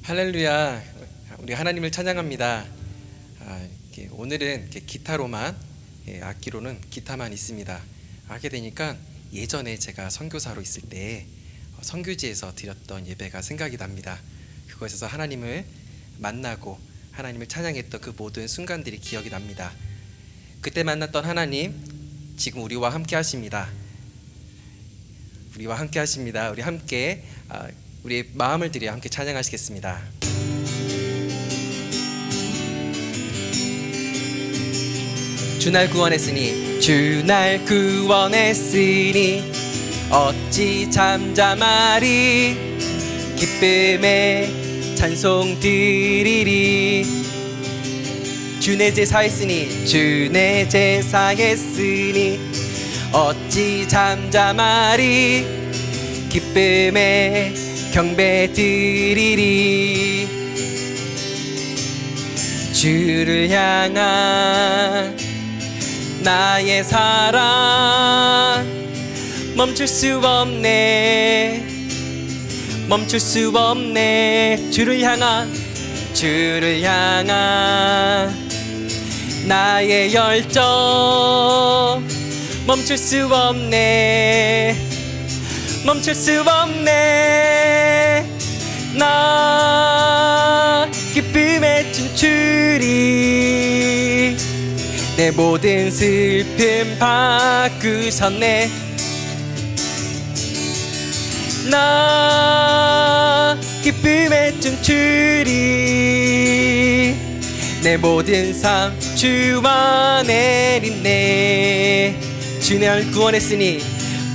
할렐루야. 우리 하나님을 찬양합니다. 오늘은 이렇게 기타로만, 악기로는 기타만 있습니다. 하게 되니까 예전에 제가 선교사로 있을 때 선교지에서 드렸던 예배가 생각이 납니다. 그곳에서 하나님을 만나고 하나님을 찬양했던 그 모든 순간들이 기억이 납니다. 그때 만났던 하나님 지금 우리와 함께 하십니다. 우리와 함께 하십니다. 우리 함께 우리의 마음을 들여 함께 찬양하시겠습니다. 주 날 구원했으니 주 날 구원했으니 어찌 잠잠하리 기쁨에 찬송 드리리 주 내 제사했으니 주 내 제사했으니 어찌 잠잠하리 기쁨에 경배 드리리 주를 향한 나의 사랑 멈출 수 없네 멈출 수 없네 주를 향한 나의 열정 멈출 수 없네 멈출 수 없네 나 기쁨에 춤추리 내 모든 슬픔 바꾸셨네 나 기쁨에 춤추리 내 모든 삶 주 안에 있네 주 날 구원했으니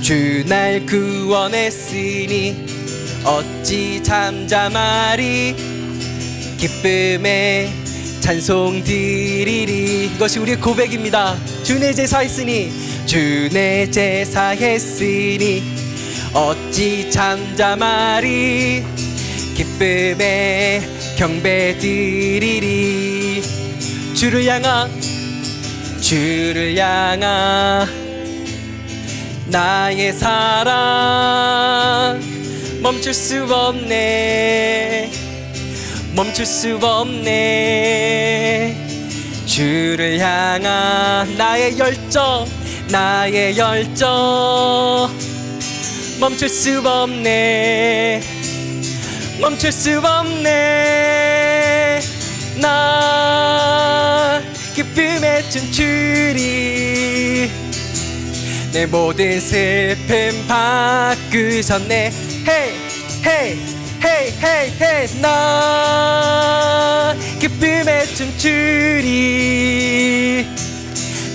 주 날 구원했으니 어찌 잠잠하리 기쁨에 찬송 드리리 이것이 우리의 고백입니다. 주 내 제사했으니 주 내 제사했으니 어찌 잠잠하리 기쁨에 경배 드리리 주를 향한 나의 사랑 멈출 수 없네 멈출 수 없네 주를 향한 나의 열정 멈출 수 없네 멈출 수 없네 나 기쁨에 춤추리 내 모든 슬픔 바꾸셨네 Hey hey hey hey hey 나 기쁨에 춤추리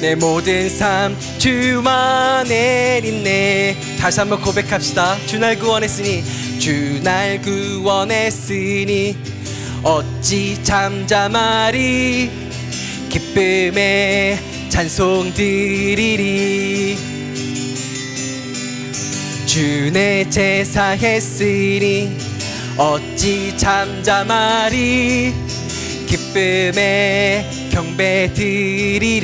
내 모든 삶 주 안에 있네 다시 한번 고백합시다. 주 날 구원했으니 주 날 구원했으니 어찌 잠잠하리 기쁨에 찬송 드리리 주 내 제사했으니 어찌 잠잠하리 기쁨에 경배 드리리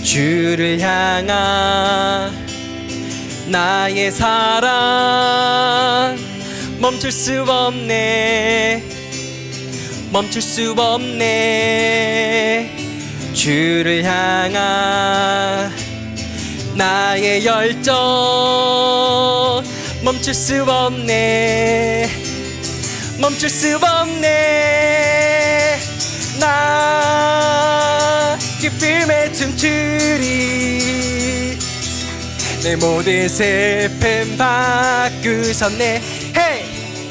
주를 향한 나의 사랑 멈출 수 없네 멈출 수 없네 주를 향한 나의 열정 멈출 수 없네 멈출 수 없네 나 기쁨에 춤추리 내 모든 슬픔 바꾸셨네 Hey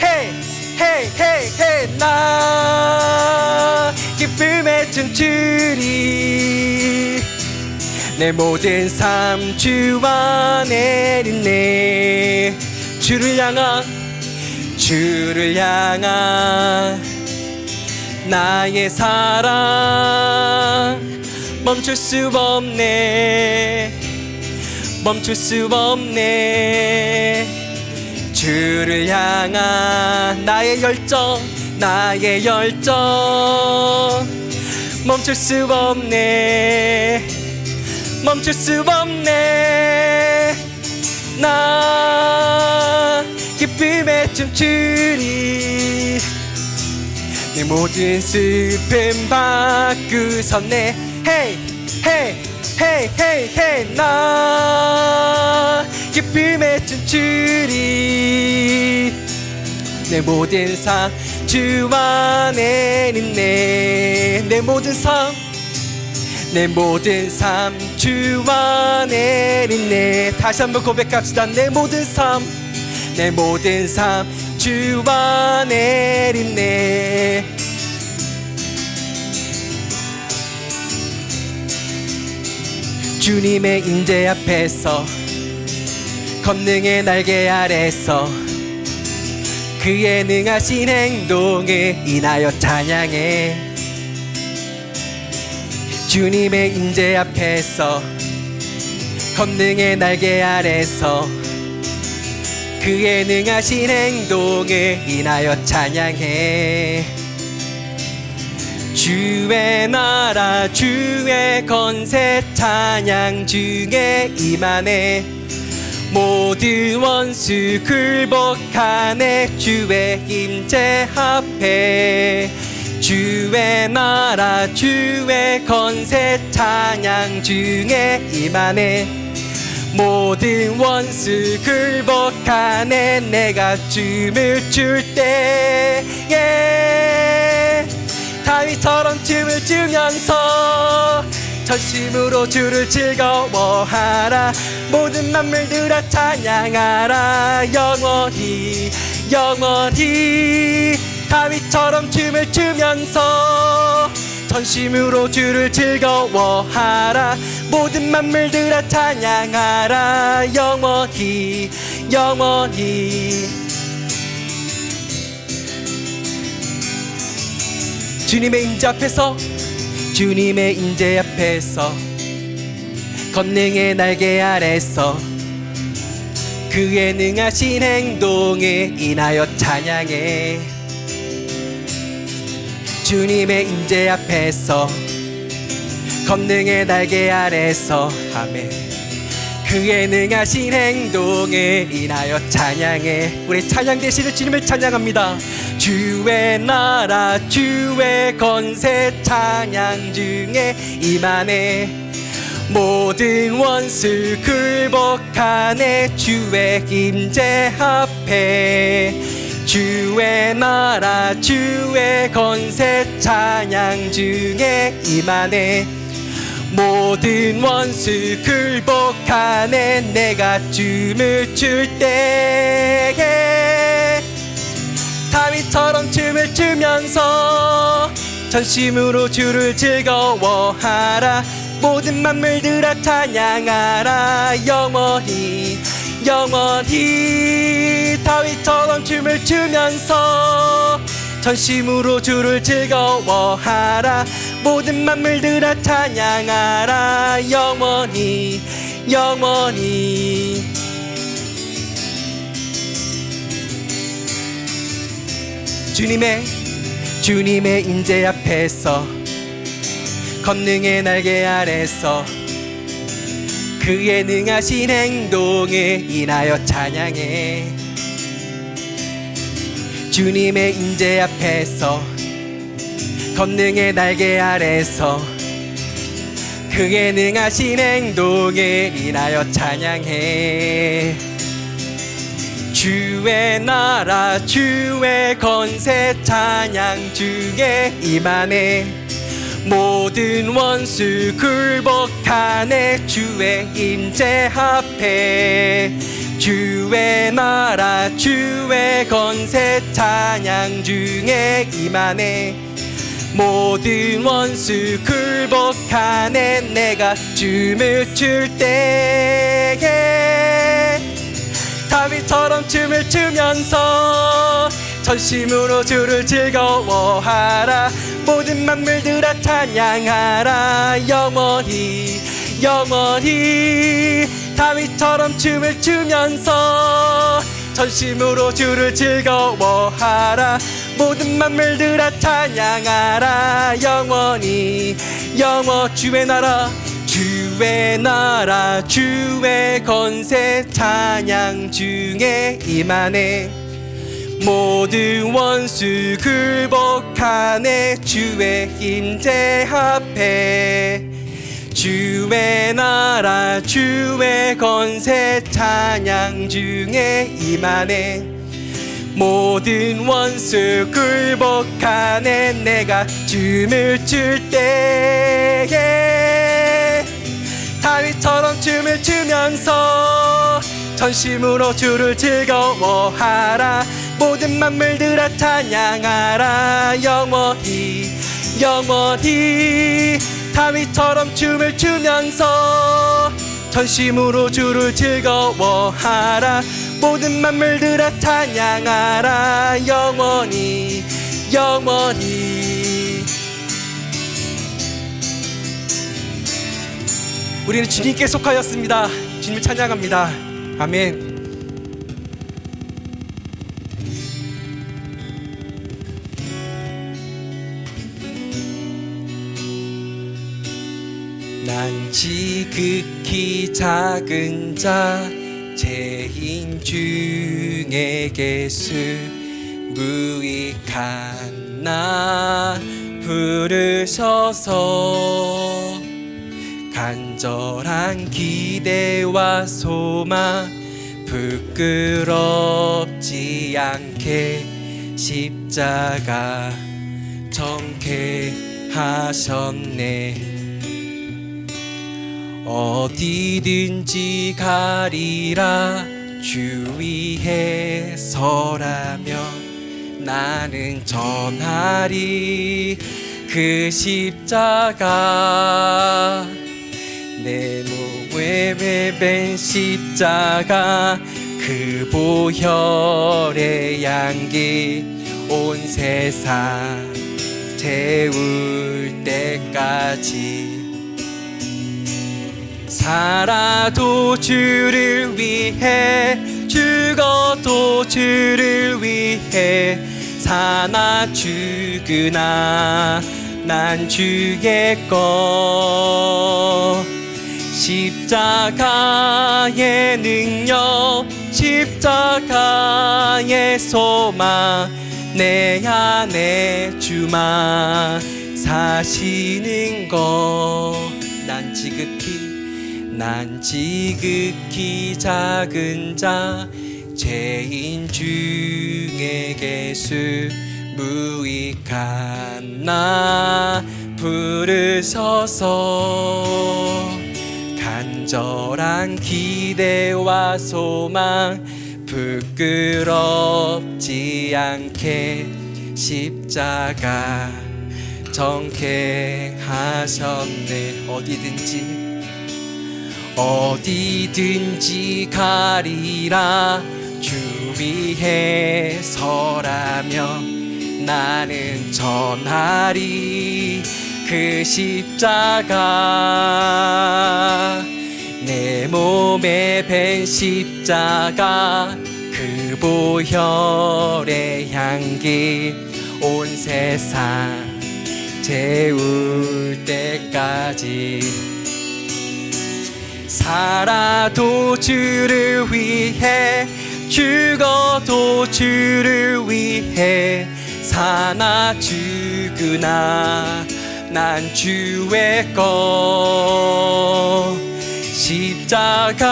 hey hey hey hey 나 기쁨에 춤추리 내 모든 삶 주 안에 있네 주를 향한 나의 사랑 멈출 수 없네 멈출 수 없네 주를 향한 나의 열정 멈출 수 없네 멈출 수 없네 나 기쁨에 춤추리 내 모든 슬픔 바꾸셨네 헤이 헤이 헤이 헤이 헤이 나 기쁨에 춤추리 내 모든 삶 주 안에 있네 내 모든 삶 내 모든 삶 주 안에 있네 다시 한번 고백합시다 내 모든 삶 내 모든 삶 주 안에 있네 주님의 임재 앞에서 권능의 날개 아래서 그의 능하신 행동에 인하여 찬양해 주님의 임재 앞에서 권능의 날개 아래서 그의 능하신 행동에 인하여 찬양해 주의 나라 주의 권세 찬양 중에 임하네 모든 원수 굴복하네 주의 임재 앞에 주의 나라 주의 권세 찬양 중에 임하네 모든 원수 굴복하네 내가 춤을 출 때에 다윗처럼 춤을 추면서 전심으로 주를 즐거워하라 모든 만물들아 찬양하라 영원히 영원히 다윗처럼 춤을 추면서 전심으로 주를 즐거워하라 모든 만물들아 찬양하라 영원히 영원히 주님의 임재 앞에서 주님의 임재 앞에서 권능의 날개 아래서 그의 능하신 행동에 인하여 찬양해 주님의 임재 앞에서 권능의 날개 아래서 아멘 그의 능하신 행동에 인하여 찬양해 우리 찬양 되시는 주님을 찬양합니다 주의 나라 주의 권세 찬양 중에 임하네 모든 원수 굴복하네 주의 임재 앞에 주의 나라 주의 권세 찬양 중에 임하네 모든 원수 굴복하네 내가 춤을 출 때에 다윗처럼 춤을 추면서 전심으로 주를 즐거워하라 모든 만물들아 찬양하라 영원히 영원히 다윗처럼 춤을 추면서 전심으로 주를 즐거워하라 모든 만물들아 찬양하라 영원히 영원히 주님의 임재 앞에서 권능의 날개 아래서 그의 능하신 행동에 인하여 찬양해 주님의 임재 앞에서 권능의 날개 아래서 그의 능하신 행동에 인하여 찬양해 주의 나라 주의 권세 찬양 중에 임하네 모든 원수 굴복하네 주의 임재 앞에 주의 나라 주의 권세 찬양 중에 임하네 모든 원수 굴복하네 내가 춤을 출 때에 다윗처럼 춤을 추면서 전심으로 주를 즐거워하라 모든 만물들아 찬양하라 영원히 영원히 다윗처럼 춤을 추면서 전심으로 주를 즐거워하라 모든 만물들아 찬양하라 영원히 영원 주의 나라 주의 권세 찬양 중에 임하네 모든 원수 굴복하네. 주의 힘 제압해. 주의 나라 주의 권세 찬양 중에 임하네. 모든 원수 굴복하네. 내가 춤을 출 때에 다윗처럼 춤을 추면서 전심으로 주를 즐거워하라. 모든 만물들아 찬양하라. 영원히 영원히 다윗처럼 춤을 추면서 전심으로 주를 즐거워하라. 모든 만물들아 찬양하라. 영원히 영원히. 우리는 주님께 속하였습니다. 주님을 찬양합니다. 아멘. 난 지극히 작은 자 죄인 중에 계수 무익한 나 부르셔서 간절한 기대와 소망 부끄럽지 않게 십자가 정케하셨네. 어디든지 가리라 주 위에 서라며 나는 전하리 그 십자가. 내 몸에 매벤 십자가 그 보혈의 향기 온 세상 태울 때까지. 살아도 주를 위해 죽어도 주를 위해 사나 죽으나 난 주의 것. 십자가의 능력 십자가의 소망 내 안에 주만 사시는 것. 난 지극히 작은 자 죄인 중에 계수 무익한 나 부르셔서 간절한 기대와 소망 부끄럽지 않게 십자가 정케하셨네. 어디든지 가리라 주 위에 서라며 나는 전하리 그 십자가. 내 몸에 밴 십자가 그 보혈의 향기 온 세상 태울 때까지. 살아도 주를 위해 죽어도 주를 위해 사나 죽으나 난 주의 것. 십자가의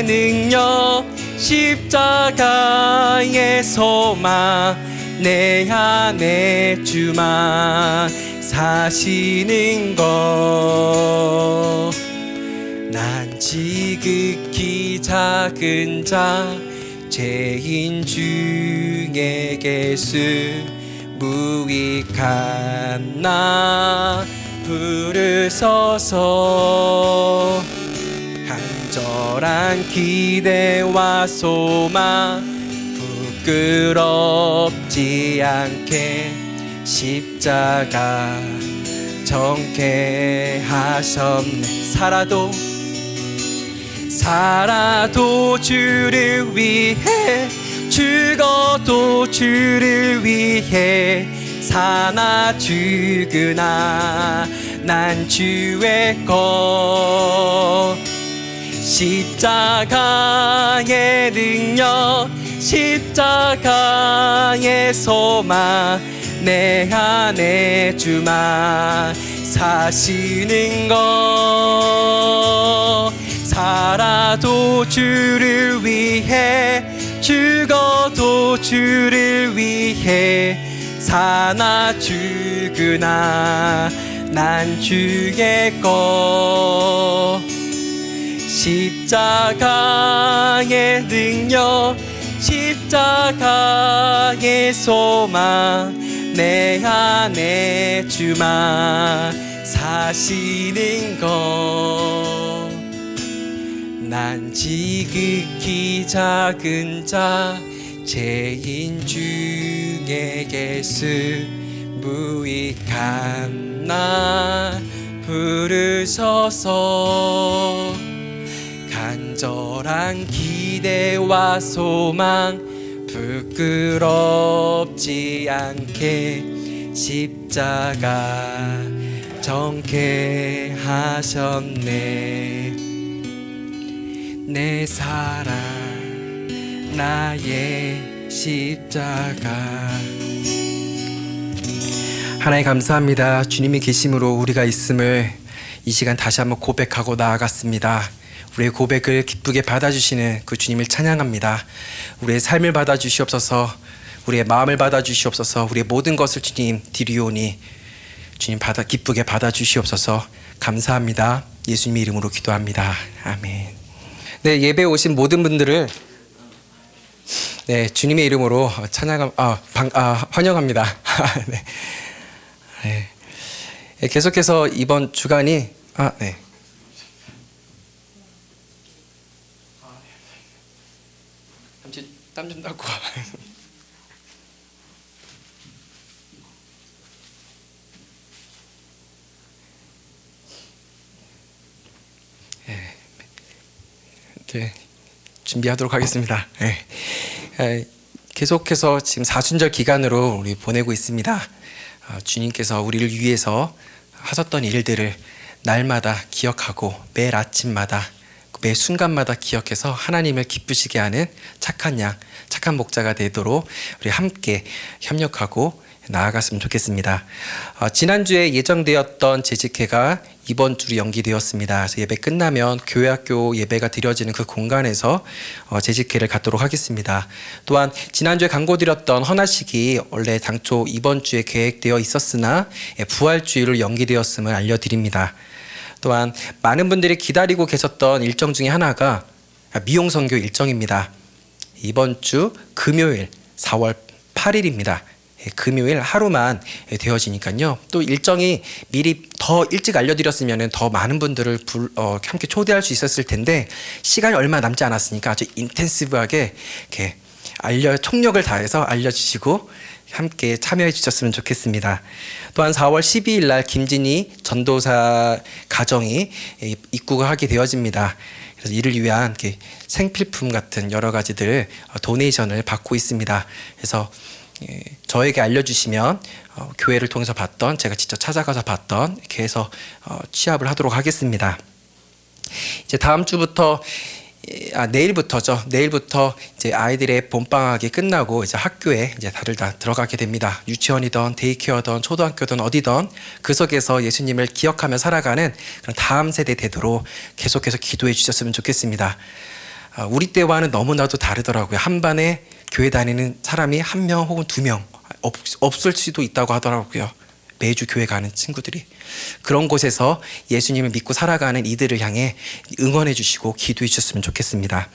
능력 십자가의 소망 내 안에 주만 사시는 것. 난 지극히 작은 자 죄인 중에 계수 무익한 나 부르소서. 간절한 기대와 소망 부끄럽지 않게 십자가 정케하셨네. 살아도 주를 위해 죽어도 주를 위해 사나 죽으나 난 주의 것. 십자가의 능력 십자가의 소망 내 안에 주만 사시는 것 살아도 주를 위해 죽어도 주를 위해 사나 죽으나 난 주의 것 십자가의 능력 십자가의 소망 내 안에 주만 사시는 것 난 지극히 작은 자 죄인 중에 계수 무익한 나 부르소서 간절한 기대와 소망 부끄럽지 않게 십자가 정케 하셨네 내 사랑 나의 십자가 하나님 감사합니다. 주님이 계심으로 우리가 있음을 이 시간 다시 한번 고백하고 나아갔습니다. 우리의 고백을 기쁘게 받아주시는 그 주님을 찬양합니다. 우리의 삶을 받아주시옵소서 우리의 마음을 받아주시옵소서 우리의 모든 것을 주님 드리오니 주님 기쁘게 받아주시옵소서 감사합니다. 예수님의 이름으로 기도합니다. 아멘. 네, 예배에 오신 모든 분들을 네, 주님의 이름으로 환영합니다. 네. 네. 계속해서 이번 주간이 네. 잠시 땀 좀 닦고 이렇게 준비하도록 하겠습니다. 네. 계속해서 지금 사순절 기간으로 우리 보내고 있습니다. 주님께서 우리를 위해서 하셨던 일들을 날마다 기억하고 매일 아침마다 매 순간마다 기억해서 하나님을 기쁘시게 하는 착한 양, 착한 목자가 되도록 우리 함께 협력하고 나아갔으면 좋겠습니다. 지난주에 예정되었던 재직회가 이번 주로 연기되었습니다. 그래서 예배 끝나면 교회학교 예배가 드려지는 그 공간에서 재직회를 갖도록 하겠습니다. 또한 지난주에 광고드렸던 헌화식이 원래 당초 이번 주에 계획되어 있었으나 부활주일로 연기되었음을 알려드립니다. 또한 많은 분들이 기다리고 계셨던 일정 중에 하나가 미용선교 일정입니다. 이번 주 금요일 4월 8일입니다. 금요일 하루만 되어지니까요. 또 일정이 미리 더 일찍 알려드렸으면 더 많은 분들을 함께 초대할 수 있었을 텐데 시간이 얼마 남지 않았으니까 아주 인텐시브하게 이렇게 총력을 다해서 알려주시고 함께 참여해 주셨으면 좋겠습니다. 또한 4월 12일 날 김진희 전도사 가정이 입국하게 되어집니다. 그래서 이를 위한 생필품 같은 여러 가지들 도네이션을 받고 있습니다. 그래서 저에게 알려주시면 교회를 통해서 봤던 제가 직접 찾아가서 봤던 이렇게 해서 취합을 하도록 하겠습니다. 이제 다음 주부터 내일부터죠. 내일부터 이제 아이들의 봄방학이 끝나고 이제 학교에 이제 다들 다 들어가게 됩니다. 유치원이든 데이케어든 초등학교든 어디든 그 속에서 예수님을 기억하며 살아가는 그런 다음 세대 되도록 계속해서 기도해 주셨으면 좋겠습니다. 우리 때와는 너무나도 다르더라고요. 한 반에 교회 다니는 사람이 1명 혹은 2명 없을 수도 있다고 하더라고요. 매주 교회 가는 친구들이 그런 곳에서 예수님을 믿고 살아가는 이들을 향해 응원해 주시고 기도해 주셨으면 좋겠습니다.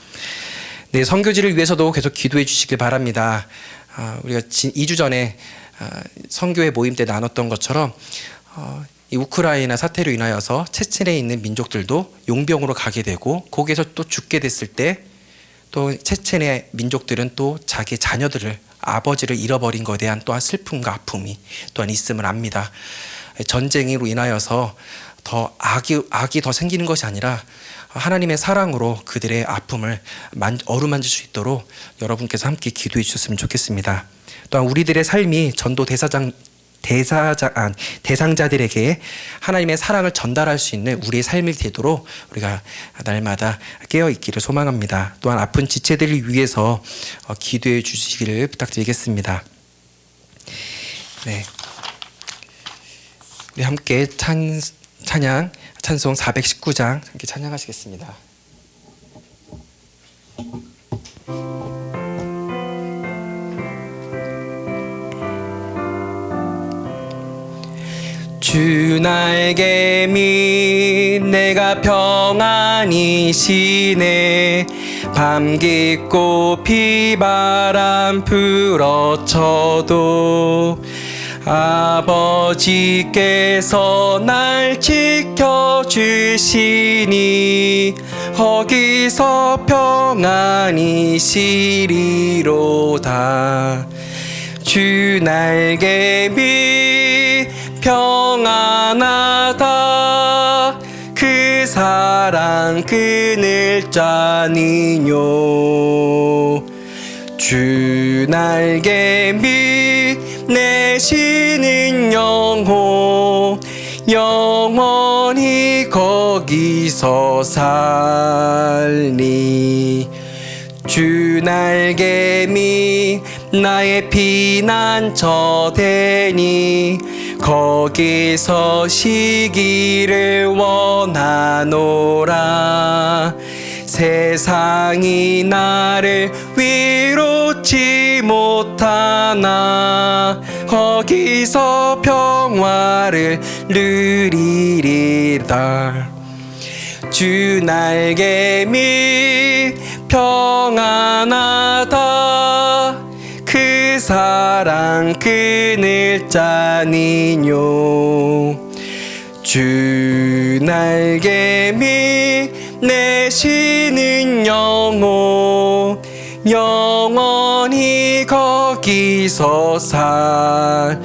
네, 선교지를 위해서도 계속 기도해 주시길 바랍니다. 우리가 2주 전에 선교회 모임 때 나눴던 것처럼 이 우크라이나 사태로 인하여서 체첸에 있는 민족들도 용병으로 가게 되고 거기에서 또 죽게 됐을 때 또 체첸의 민족들은 또 자기 자녀들을 아버지를 잃어버린 것에 대한 또한 슬픔과 아픔이 또한 있음을 압니다. 전쟁으로 인하여서 더 악이 더 생기는 것이 아니라 하나님의 사랑으로 그들의 아픔을 어루만질 수 있도록 여러분께서 함께 기도해 주셨으면 좋겠습니다. 또한 우리들의 삶이 전도 대사장 대상자들에게 하나님의 사랑을 전달할 수 있는 우리의 삶이 되도록 우리가 날마다 깨어 있기를 소망합니다. 또한 아픈 지체들을 위해서 기도해 주시기를 부탁드리겠습니다. 네, 우리 함께 찬송 419장 함께 찬양하시겠습니다. 주 날개밑 내가 평안이시네. 밤 깊고 비바람 불어쳐도 아버지께서 날 지켜주시니 거기서 평안이시리로다. 주 날개밑 평안하다. 그 사랑 그늘 자니뇨. 주 날개밑 내 쉬는 영혼 영원히 거기서 살리. 주 날개밑 나의 피난처 되니 거기서 쉬기를 원하노라. 세상이 나를 위롭지 못하나 거기서 평화를 누리리다. 주 날개밑 평안하다. 그 사랑 그늘 자니뇨. 주 날개밑 내 쉬는 영혼 영원히 거기서 살리.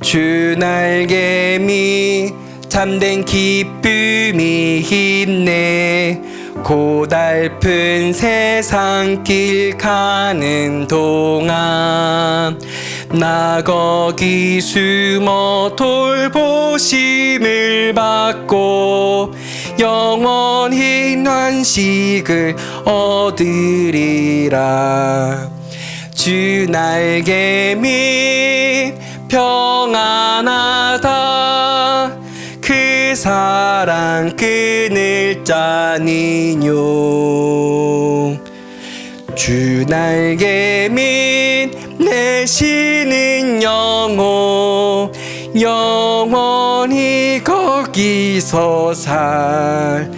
주 날개밑 참된 기쁨이 있네. 고달픈 세상 길 가는 동안 나 거기 숨어 돌보심을 받고 영원히 안식을 얻으리라. 주 날개밑 평안하다. 그 사랑 그늘 자니뇨. 주 날개밑 내 쉬는 영혼 영원히 거기서 살리.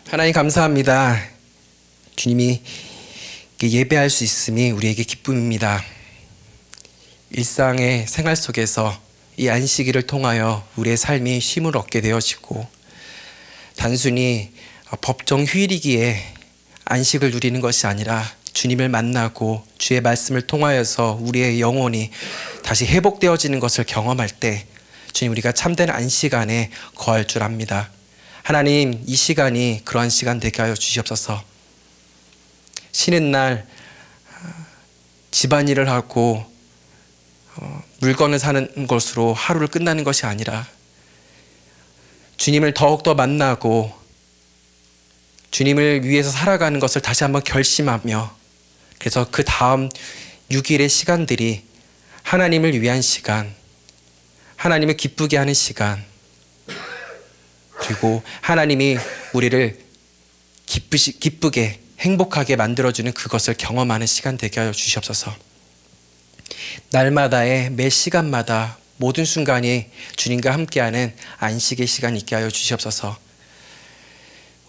하나님 감사합니다. 주님이 예배할 수 있음이 우리에게 기쁨입니다. 일상의 생활 속에서 이 안식일을 통하여 우리의 삶이 쉼을 얻게 되어지고 단순히 법정 휴일이기에 안식을 누리는 것이 아니라 주님을 만나고 주의 말씀을 통하여서 우리의 영혼이 다시 회복되어지는 것을 경험할 때 주님 우리가 참된 안식 안에 거할 줄 압니다. 하나님 이 시간이 그러한 시간 되게 하여 주시옵소서. 쉬는 날 집안일을 하고 물건을 사는 것으로 하루를 끝나는 것이 아니라 주님을 더욱더 만나고 주님을 위해서 살아가는 것을 다시 한번 결심하며 그래서 그 다음 6일의 시간들이 하나님을 위한 시간, 하나님을 기쁘게 하는 시간, 그리고 하나님이 우리를 기쁘게 행복하게 만들어주는 그것을 경험하는 시간 되게 하여 주시옵소서. 날마다의 매 시간마다 모든 순간이 주님과 함께하는 안식의 시간 있게 하여 주시옵소서.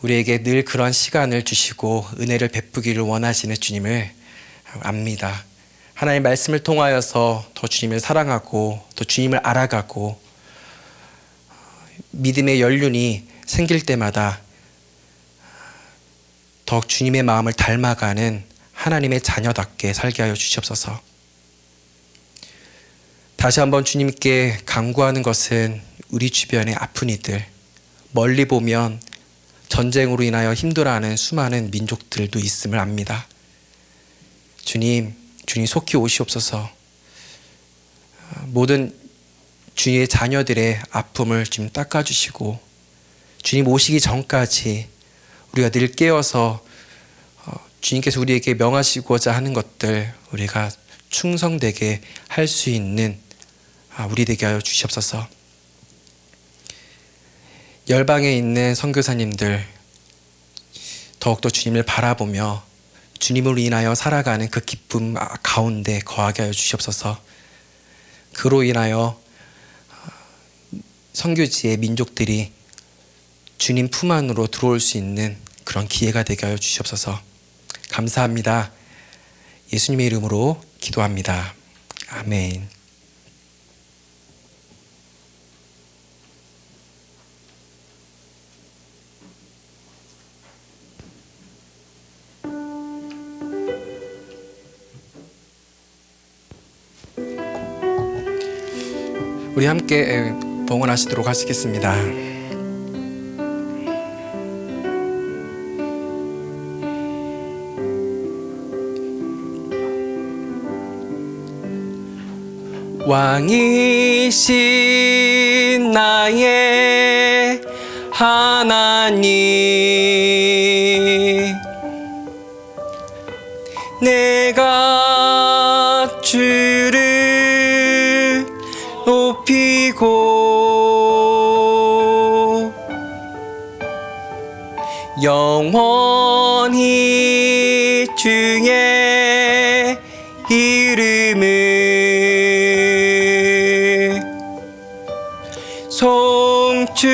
우리에게 늘 그런 시간을 주시고 은혜를 베푸기를 원하시는 주님을 압니다. 하나님의 말씀을 통하여서 더 주님을 사랑하고 더 주님을 알아가고 믿음의 연륜이 생길 때마다 더욱 주님의 마음을 닮아가는 하나님의 자녀답게 살게 하여 주시옵소서. 다시 한번 주님께 간구하는 것은 우리 주변의 아픈 이들, 멀리 보면 전쟁으로 인하여 힘들어하는 수많은 민족들도 있음을 압니다. 주님 속히 오시옵소서. 모든 주의 자녀들의 아픔을 좀 닦아주시고, 주님 오시기 전까지 우리가 늘 깨어서 주님께서 우리에게 명하시고자 하는 것들 우리가 충성되게 할 수 있는 우리 되게 하여 주시옵소서. 열방에 있는 선교사님들 더욱더 주님을 바라보며 주님으로 인하여 살아가는 그 기쁨 가운데 거하게 하여 주시옵소서. 그로 인하여 선교지의 민족들이 주님 품 안으로 들어올 수 있는 그런 기회가 되게 하여 주시옵소서. 감사합니다. 예수님의 이름으로 기도합니다. 아멘. 우리 함께 봉헌하시도록 하시겠습니다. 왕이신 나의 하나님, 내가 주를 높이고 영원히 주의 이름을 송축하리이다.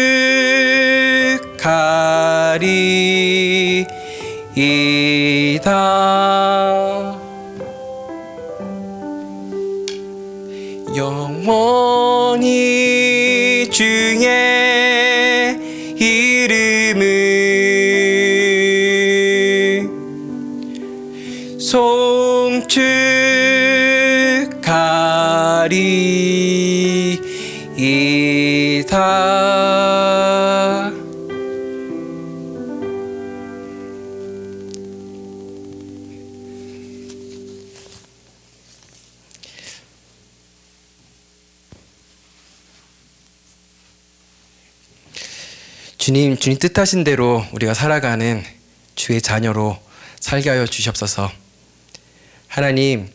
영원히 주의 이름을 송축하리이다. 주님 뜻하신 대로 우리가 살아가는 주의 자녀로 살게 하여 주시옵소서. 하나님,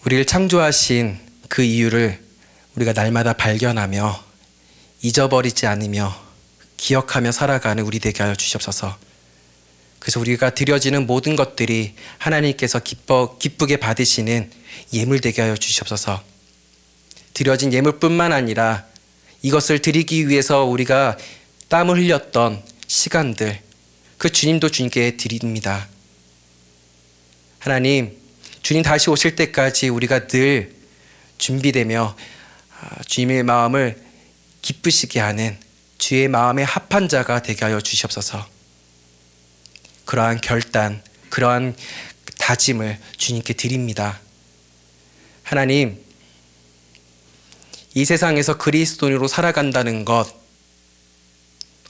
우리를 창조하신 그 이유를 우리가 날마다 발견하며 잊어버리지 않으며 기억하며 살아가는 우리 되게 하여 주시옵소서. 그래서 우리가 드려지는 모든 것들이 하나님께서 기쁘게 받으시는 예물 되게 하여 주시옵소서. 드려진 예물뿐만 아니라 이것을 드리기 위해서 우리가 땀을 흘렸던 시간들, 그 주님도 주님께 드립니다. 하나님, 주님 다시 오실 때까지 우리가 늘 준비되며 주님의 마음을 기쁘시게 하는 주의 마음에 합한 자가 되게 하여 주시옵소서. 그러한 결단, 그러한 다짐을 주님께 드립니다. 하나님, 이 세상에서 그리스도인으로 살아간다는 것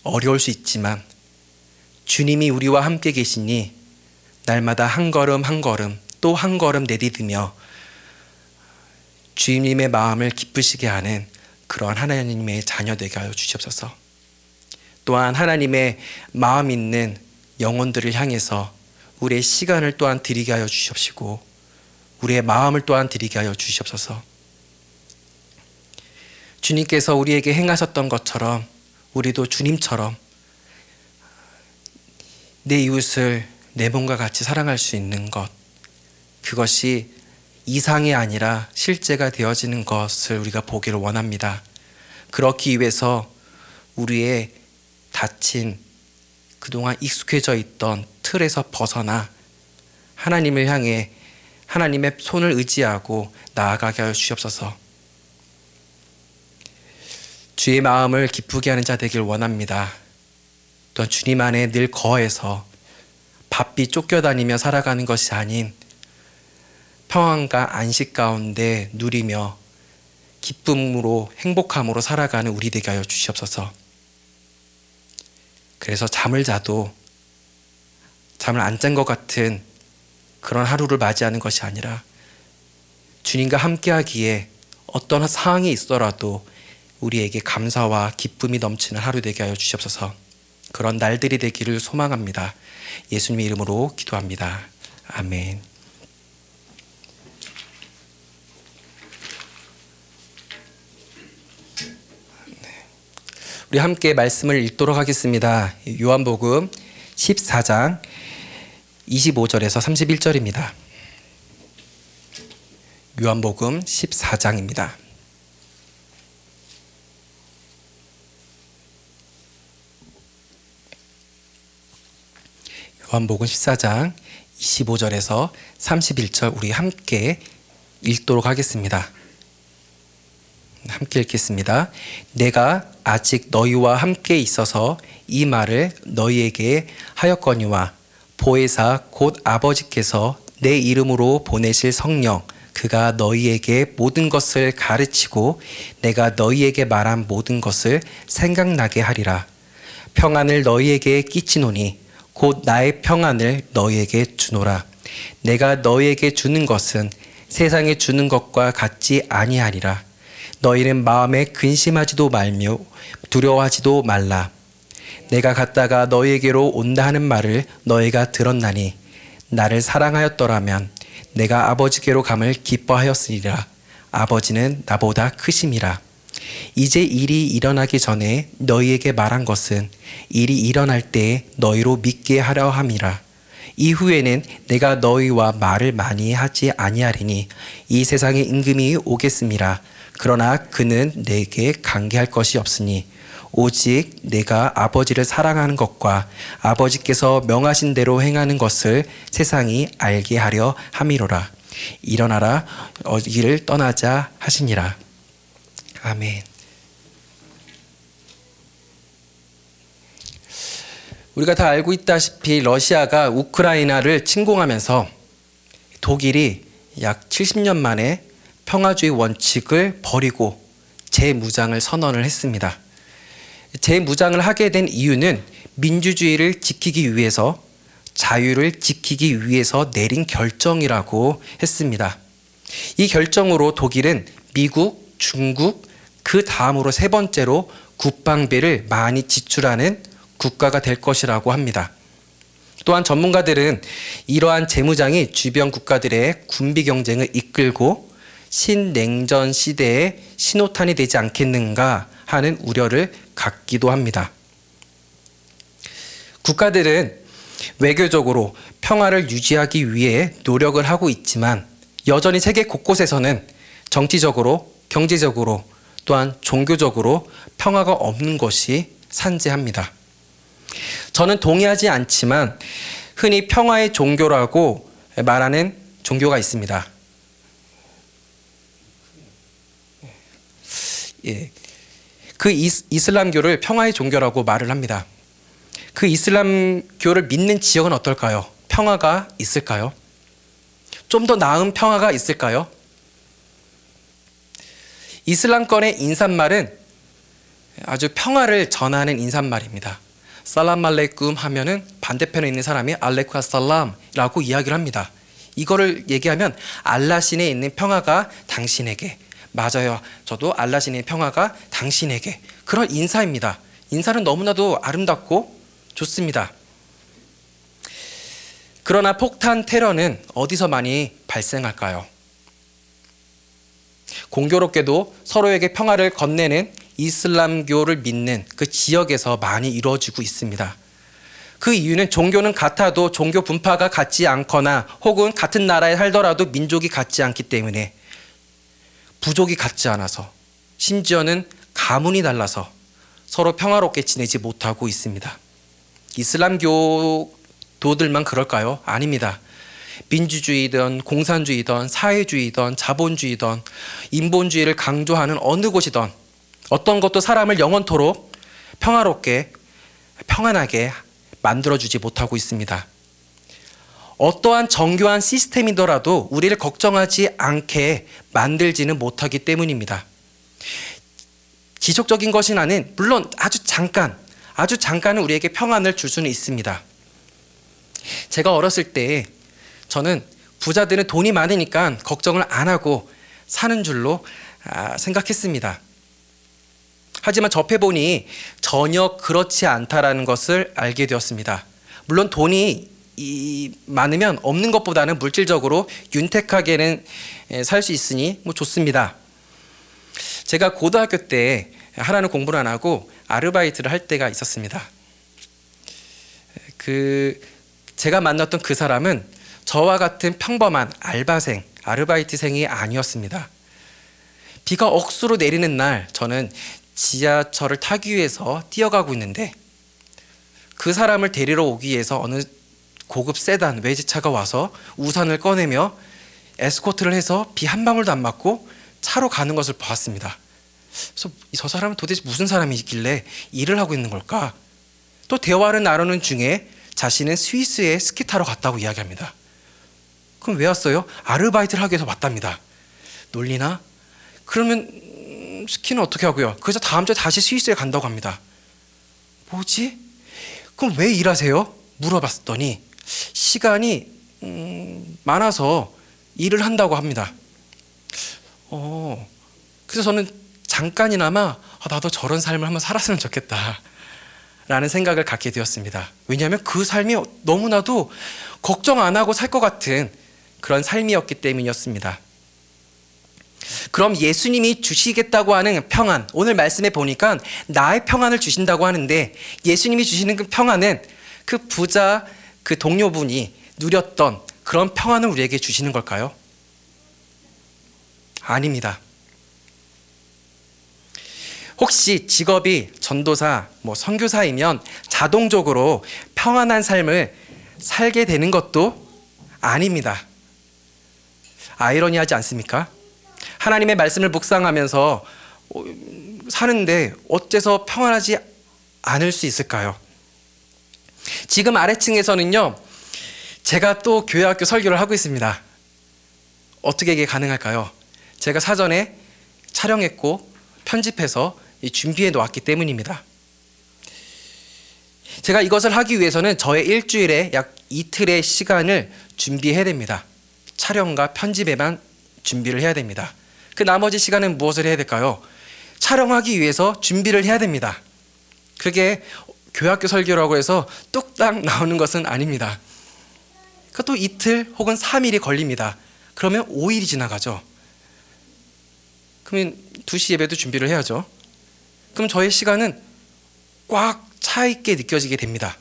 어려울 수 있지만 주님이 우리와 함께 계시니 날마다 한 걸음 한 걸음 또 한 걸음 내디디며 주님의 마음을 기쁘시게 하는 그러한 하나님의 자녀 되게 하여 주시옵소서. 또한 하나님의 마음 있는 영혼들을 향해서 우리의 시간을 또한 드리게 하여 주시옵시고 우리의 마음을 또한 드리게 하여 주시옵소서. 주님께서 우리에게 행하셨던 것처럼 우리도 주님처럼 내 이웃을 내 몸과 같이 사랑할 수 있는 것, 그것이 이상이 아니라 실제가 되어지는 것을 우리가 보기를 원합니다. 그렇기 위해서 우리의 닫힌 그동안 익숙해져 있던 틀에서 벗어나 하나님을 향해 하나님의 손을 의지하고 나아가게 하여 주시옵소서. 주의 마음을 기쁘게 하는 자 되길 원합니다. 또한 주님 안에 늘 거해서 바삐 쫓겨다니며 살아가는 것이 아닌 평안과 안식 가운데 누리며 기쁨으로 행복함으로 살아가는 우리 되게 하여 주시옵소서. 그래서 잠을 자도 잠을 안 잔 것 같은 그런 하루를 맞이하는 것이 아니라 주님과 함께하기에 어떤 상황이 있더라도 우리에게 감사와 기쁨이 넘치는 하루 되게 하여 주시옵소서. 그런 날들이 되기를 소망합니다. 예수님의 이름으로 기도합니다. 아멘. 우리 함께 말씀을 읽도록 하겠습니다. 요한복음 14장 25절에서 31절입니다. 요한복음 14장입니다. 요한복음 14장 25절에서 31절 우리 함께 읽도록 하겠습니다. 함께 읽겠습니다. 내가 아직 너희와 함께 있어서 이 말을 너희에게 하였거니와 보혜사 곧 아버지께서 내 이름으로 보내실 성령 그가 너희에게 모든 것을 가르치고 내가 너희에게 말한 모든 것을 생각나게 하리라. 평안을 너희에게 끼치노니 곧 나의 평안을 너희에게 주노라. 내가 너희에게 주는 것은 세상에 주는 것과 같지 아니하리라. 너희는 마음에 근심하지도 말며 두려워하지도 말라. 내가 갔다가 너희에게로 온다 하는 말을 너희가 들었나니 나를 사랑하였더라면 내가 아버지께로 감을 기뻐하였으리라. 아버지는 나보다 크심이라. 이제 일이 일어나기 전에 너희에게 말한 것은 일이 일어날 때 너희로 믿게 하려 함이라. 이후에는 내가 너희와 말을 많이 하지 아니하리니 이 세상에 임금이 오겠음이라. 그러나 그는 내게 관계할 것이 없으니 오직 내가 아버지를 사랑하는 것과 아버지께서 명하신 대로 행하는 것을 세상이 알게 하려 함이로라. 일어나라 어디를 떠나자 하시니라. 아멘. 우리가 다 알고 있다시피 러시아가 우크라이나를 침공하면서 독일이 약 70년 만에 평화주의 원칙을 버리고 재무장을 선언을 했습니다. 재무장을 하게 된 이유는 민주주의를 지키기 위해서, 자유를 지키기 위해서 내린 결정이라고 했습니다. 이 결정으로 독일은 미국, 중국, 그 다음으로 세 번째로 국방비를 많이 지출하는 국가가 될 것이라고 합니다. 또한 전문가들은 이러한 재무장이 주변 국가들의 군비 경쟁을 이끌고 신냉전 시대의 신호탄이 되지 않겠는가 하는 우려를 갖기도 합니다. 국가들은 외교적으로 평화를 유지하기 위해 노력을 하고 있지만 여전히 세계 곳곳에서는 정치적으로, 경제적으로, 또한 종교적으로 평화가 없는 것이 산재합니다. 저는 동의하지 않지만 흔히 평화의 종교라고 말하는 종교가 있습니다. 그 이슬람교를 평화의 종교라고 말을 합니다. 그 이슬람교를 믿는 지역은 어떨까요? 평화가 있을까요? 좀 더 나은 평화가 있을까요? 이슬람권의 인사말은 아주 평화를 전하는 인사말입니다. 살람 알레이쿰 하면은 반대편에 있는 사람이 알레이쿰 살람이라고 이야기를 합니다. 이거를 얘기하면 알라 신에 있는 평화가 당신에게, 맞아요. 저도 알라 신의 평화가 당신에게, 그런 인사입니다. 인사는 너무나도 아름답고 좋습니다. 그러나 폭탄 테러는 어디서 많이 발생할까요? 공교롭게도 서로에게 평화를 건네는 이슬람교를 믿는 그 지역에서 많이 이루어지고 있습니다. 그 이유는 종교는 같아도 종교 분파가 같지 않거나 혹은 같은 나라에 살더라도 민족이 같지 않기 때문에, 부족이 같지 않아서, 심지어는 가문이 달라서 서로 평화롭게 지내지 못하고 있습니다. 이슬람교도들만 그럴까요? 아닙니다. 민주주의든 공산주의든 사회주의든 자본주의든 인본주의를 강조하는 어느 곳이든 어떤 것도 사람을 영원토록 평화롭게, 평안하게 만들어주지 못하고 있습니다. 어떠한 정교한 시스템이더라도 우리를 걱정하지 않게 만들지는 못하기 때문입니다. 지속적인 것이 나는 물론 아주 잠깐, 아주 잠깐은 우리에게 평안을 줄 수는 있습니다. 제가 어렸을 때 저는 부자들은 돈이 많으니까 걱정을 안 하고 사는 줄로 생각했습니다. 하지만 접해보니 전혀 그렇지 않다라는 것을 알게 되었습니다. 물론 돈이 많으면 없는 것보다는 물질적으로 윤택하게는 살 수 있으니 좋습니다. 제가 고등학교 때 하라는 공부를 안 하고 아르바이트를 할 때가 있었습니다. 제가 만났던 그 사람은 저와 같은 평범한 알바생, 아르바이트생이 아니었습니다. 비가 억수로 내리는 날 저는 지하철을 타기 위해서 뛰어가고 있는데 그 사람을 데리러 오기 위해서 어느 고급 세단 외제차가 와서 우산을 꺼내며 에스코트를 해서 비 한 방울도 안 맞고 차로 가는 것을 보았습니다. 그래서 저 사람은 도대체 무슨 사람이길래 일을 하고 있는 걸까? 또 대화를 나누는 중에 자신은 스위스에 스키 타러 갔다고 이야기합니다. 그럼 왜 왔어요? 아르바이트를 하기 위해서 왔답니다. 놀리나? 그러면 스키는 어떻게 하고요? 그래서 다음 주에 다시 스위스에 간다고 합니다. 뭐지? 그럼 왜 일하세요? 물어봤더니 시간이 많아서 일을 한다고 합니다. 그래서 저는 잠깐이나마 나도 저런 삶을 한번 살았으면 좋겠다 라는 생각을 갖게 되었습니다. 왜냐하면 그 삶이 너무나도 걱정 안 하고 살 것 같은 그런 삶이었기 때문이었습니다. 그럼 예수님이 주시겠다고 하는 평안, 오늘 말씀에 보니까 나의 평안을 주신다고 하는데 예수님이 주시는 그 평안은 그 부자, 그 동료분이 누렸던 그런 평안을 우리에게 주시는 걸까요? 아닙니다. 혹시 직업이 전도사, 선교사이면 자동적으로 평안한 삶을 살게 되는 것도 아닙니다. 아이러니하지 않습니까? 하나님의 말씀을 묵상하면서 사는데 어째서 평안하지 않을 수 있을까요? 지금 아래층에서는요, 제가 또 교회학교 설교를 하고 있습니다. 어떻게 이게 가능할까요? 제가 사전에 촬영했고 편집해서 준비해 놓았기 때문입니다. 제가 이것을 하기 위해서는 저의 일주일에 약 이틀의 시간을 준비해야 됩니다. 촬영과 편집에만 준비를 해야 됩니다. 그 나머지 시간은 무엇을 해야 될까요? 촬영하기 위해서 준비를 해야 됩니다. 그게 교회학교 설교라고 해서 뚝딱 나오는 것은 아닙니다. 그것도 이틀 혹은 3일이 걸립니다. 그러면 5일이 지나가죠. 그러면 2시 예배도 준비를 해야죠. 그럼 저의 시간은 꽉 차 있게 느껴지게 됩니다.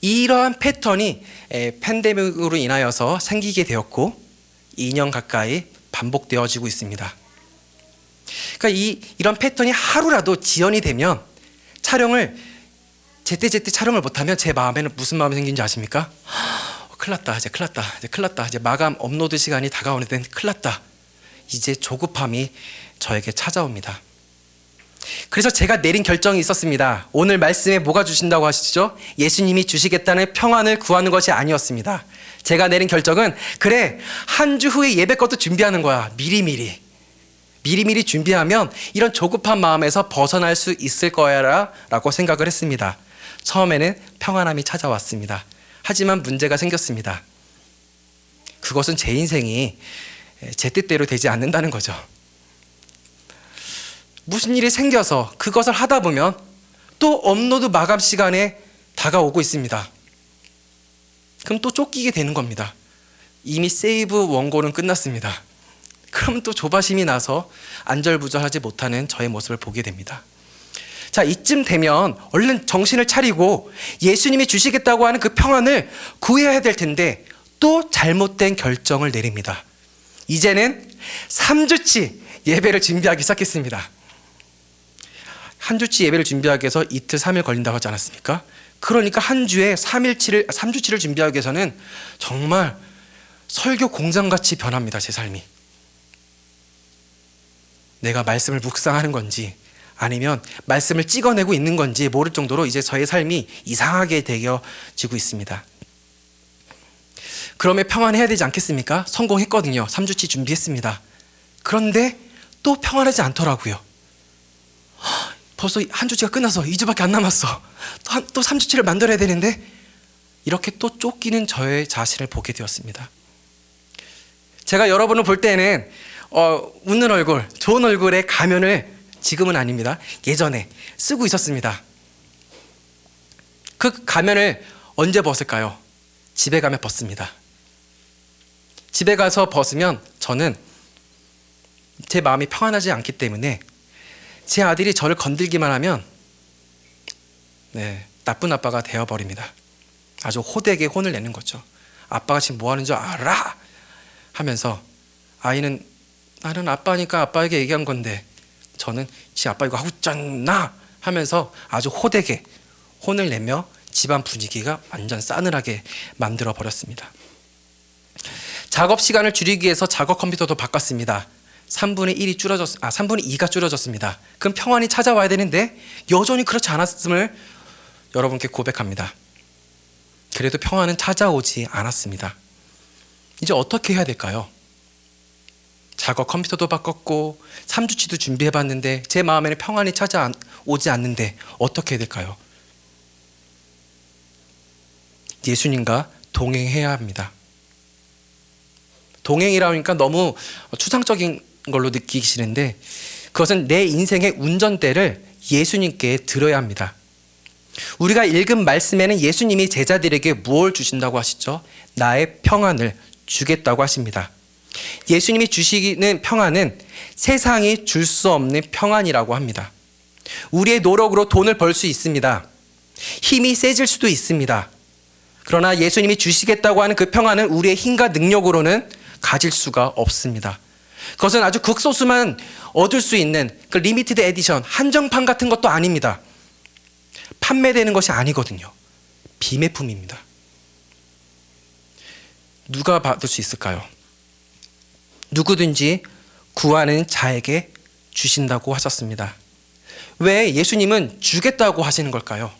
이러한 패턴이 팬데믹으로 인하여서 생기게 되었고 2년 가까이 반복되어지고 있습니다. 그러니까 이런 패턴이 하루라도 지연이 되면 촬영을 제때제때 촬영을 못하면 제 마음에는 무슨 마음이 생긴지 아십니까? 큰일 났다, 이제 큰일 났다, 이제 큰일 났다, 이제 마감 업로드 시간이 다가오는데 큰일 났다. 이제 조급함이 저에게 찾아옵니다. 그래서 제가 내린 결정이 있었습니다. 오늘 말씀에 뭐가 주신다고 하시죠? 예수님이 주시겠다는 평안을 구하는 것이 아니었습니다. 제가 내린 결정은 그래, 한 주 후에 예배 것도 준비하는 거야. 미리미리 준비하면 이런 조급한 마음에서 벗어날 수 있을 거야 라고 생각을 했습니다. 처음에는 평안함이 찾아왔습니다. 하지만 문제가 생겼습니다. 그것은 제 인생이 제 뜻대로 되지 않는다는 거죠. 무슨 일이 생겨서 그것을 하다 보면 또 업로드 마감 시간에 다가오고 있습니다. 그럼 또 쫓기게 되는 겁니다. 이미 세이브 원고는 끝났습니다. 그럼 또 조바심이 나서 안절부절하지 못하는 저의 모습을 보게 됩니다. 자, 이쯤 되면 얼른 정신을 차리고 예수님이 주시겠다고 하는 그 평안을 구해야 될 텐데 또 잘못된 결정을 내립니다. 이제는 3주치 예배를 준비하기 시작했습니다. 한 주치 예배를 준비하기 위해서 이틀 3일 걸린다고 하지 않았습니까? 그러니까 한 주에 3주치를 준비하기 위해서는 정말 설교 공장같이 변합니다. 제 삶이. 내가 말씀을 묵상하는 건지 아니면 말씀을 찍어내고 있는 건지 모를 정도로 이제 저의 삶이 이상하게 되어지고 있습니다. 그러면 평안해야 되지 않겠습니까? 성공했거든요. 3주치 준비했습니다. 그런데 또 평안하지 않더라고요. 벌써 한 주치가 끝나서 2주밖에 안 남았어. 또 3주치를 만들어야 되는데, 이렇게 또 쫓기는 저의 자신을 보게 되었습니다. 제가 여러분을 볼 때는 웃는 얼굴, 좋은 얼굴의 가면을 지금은 아닙니다. 예전에 쓰고 있었습니다. 그 가면을 언제 벗을까요? 집에 가면 벗습니다. 집에 가서 벗으면 저는 제 마음이 평안하지 않기 때문에 제 아들이 저를 건들기만 하면 나쁜 아빠가 되어버립니다. 아주 호되게 혼을 내는 거죠. 아빠가 지금 뭐 하는 줄 알아? 하면서 아이는 나는 아빠니까 아빠에게 얘기한 건데 저는 지 아빠 이거 하고 있잖아 하면서 아주 호되게 혼을 내며 집안 분위기가 완전 싸늘하게 만들어 버렸습니다. 작업 시간을 줄이기 위해서 작업 컴퓨터도 바꿨습니다. 3분의 2가 줄어졌습니다. 그럼 평안이 찾아와야 되는데 여전히 그렇지 않았음을 여러분께 고백합니다. 그래도 평안은 찾아오지 않았습니다. 이제 어떻게 해야 될까요? 작업 컴퓨터도 바꿨고 3주치도 준비해봤는데 제 마음에는 평안이 찾아오지 않는데 어떻게 해야 될까요? 예수님과 동행해야 합니다. 동행이라고 하니까 너무 추상적인 걸로 느끼시는데 그것은 내 인생의 운전대를 예수님께 들어야 합니다. 우리가 읽은 말씀에는 예수님이 제자들에게 무엇을 주신다고 하시죠? 나의 평안을 주겠다고 하십니다. 예수님이 주시는 평안은 세상이 줄 수 없는 평안이라고 합니다. 우리의 노력으로 돈을 벌 수 있습니다. 힘이 세질 수도 있습니다. 그러나 예수님이 주시겠다고 하는 그 평안은 우리의 힘과 능력으로는 가질 수가 없습니다. 그것은 아주 극소수만 얻을 수 있는 그 리미티드 에디션, 한정판 같은 것도 아닙니다. 판매되는 것이 아니거든요. 비매품입니다. 누가 받을 수 있을까요? 누구든지 구하는 자에게 주신다고 하셨습니다. 왜 예수님은 주겠다고 하시는 걸까요?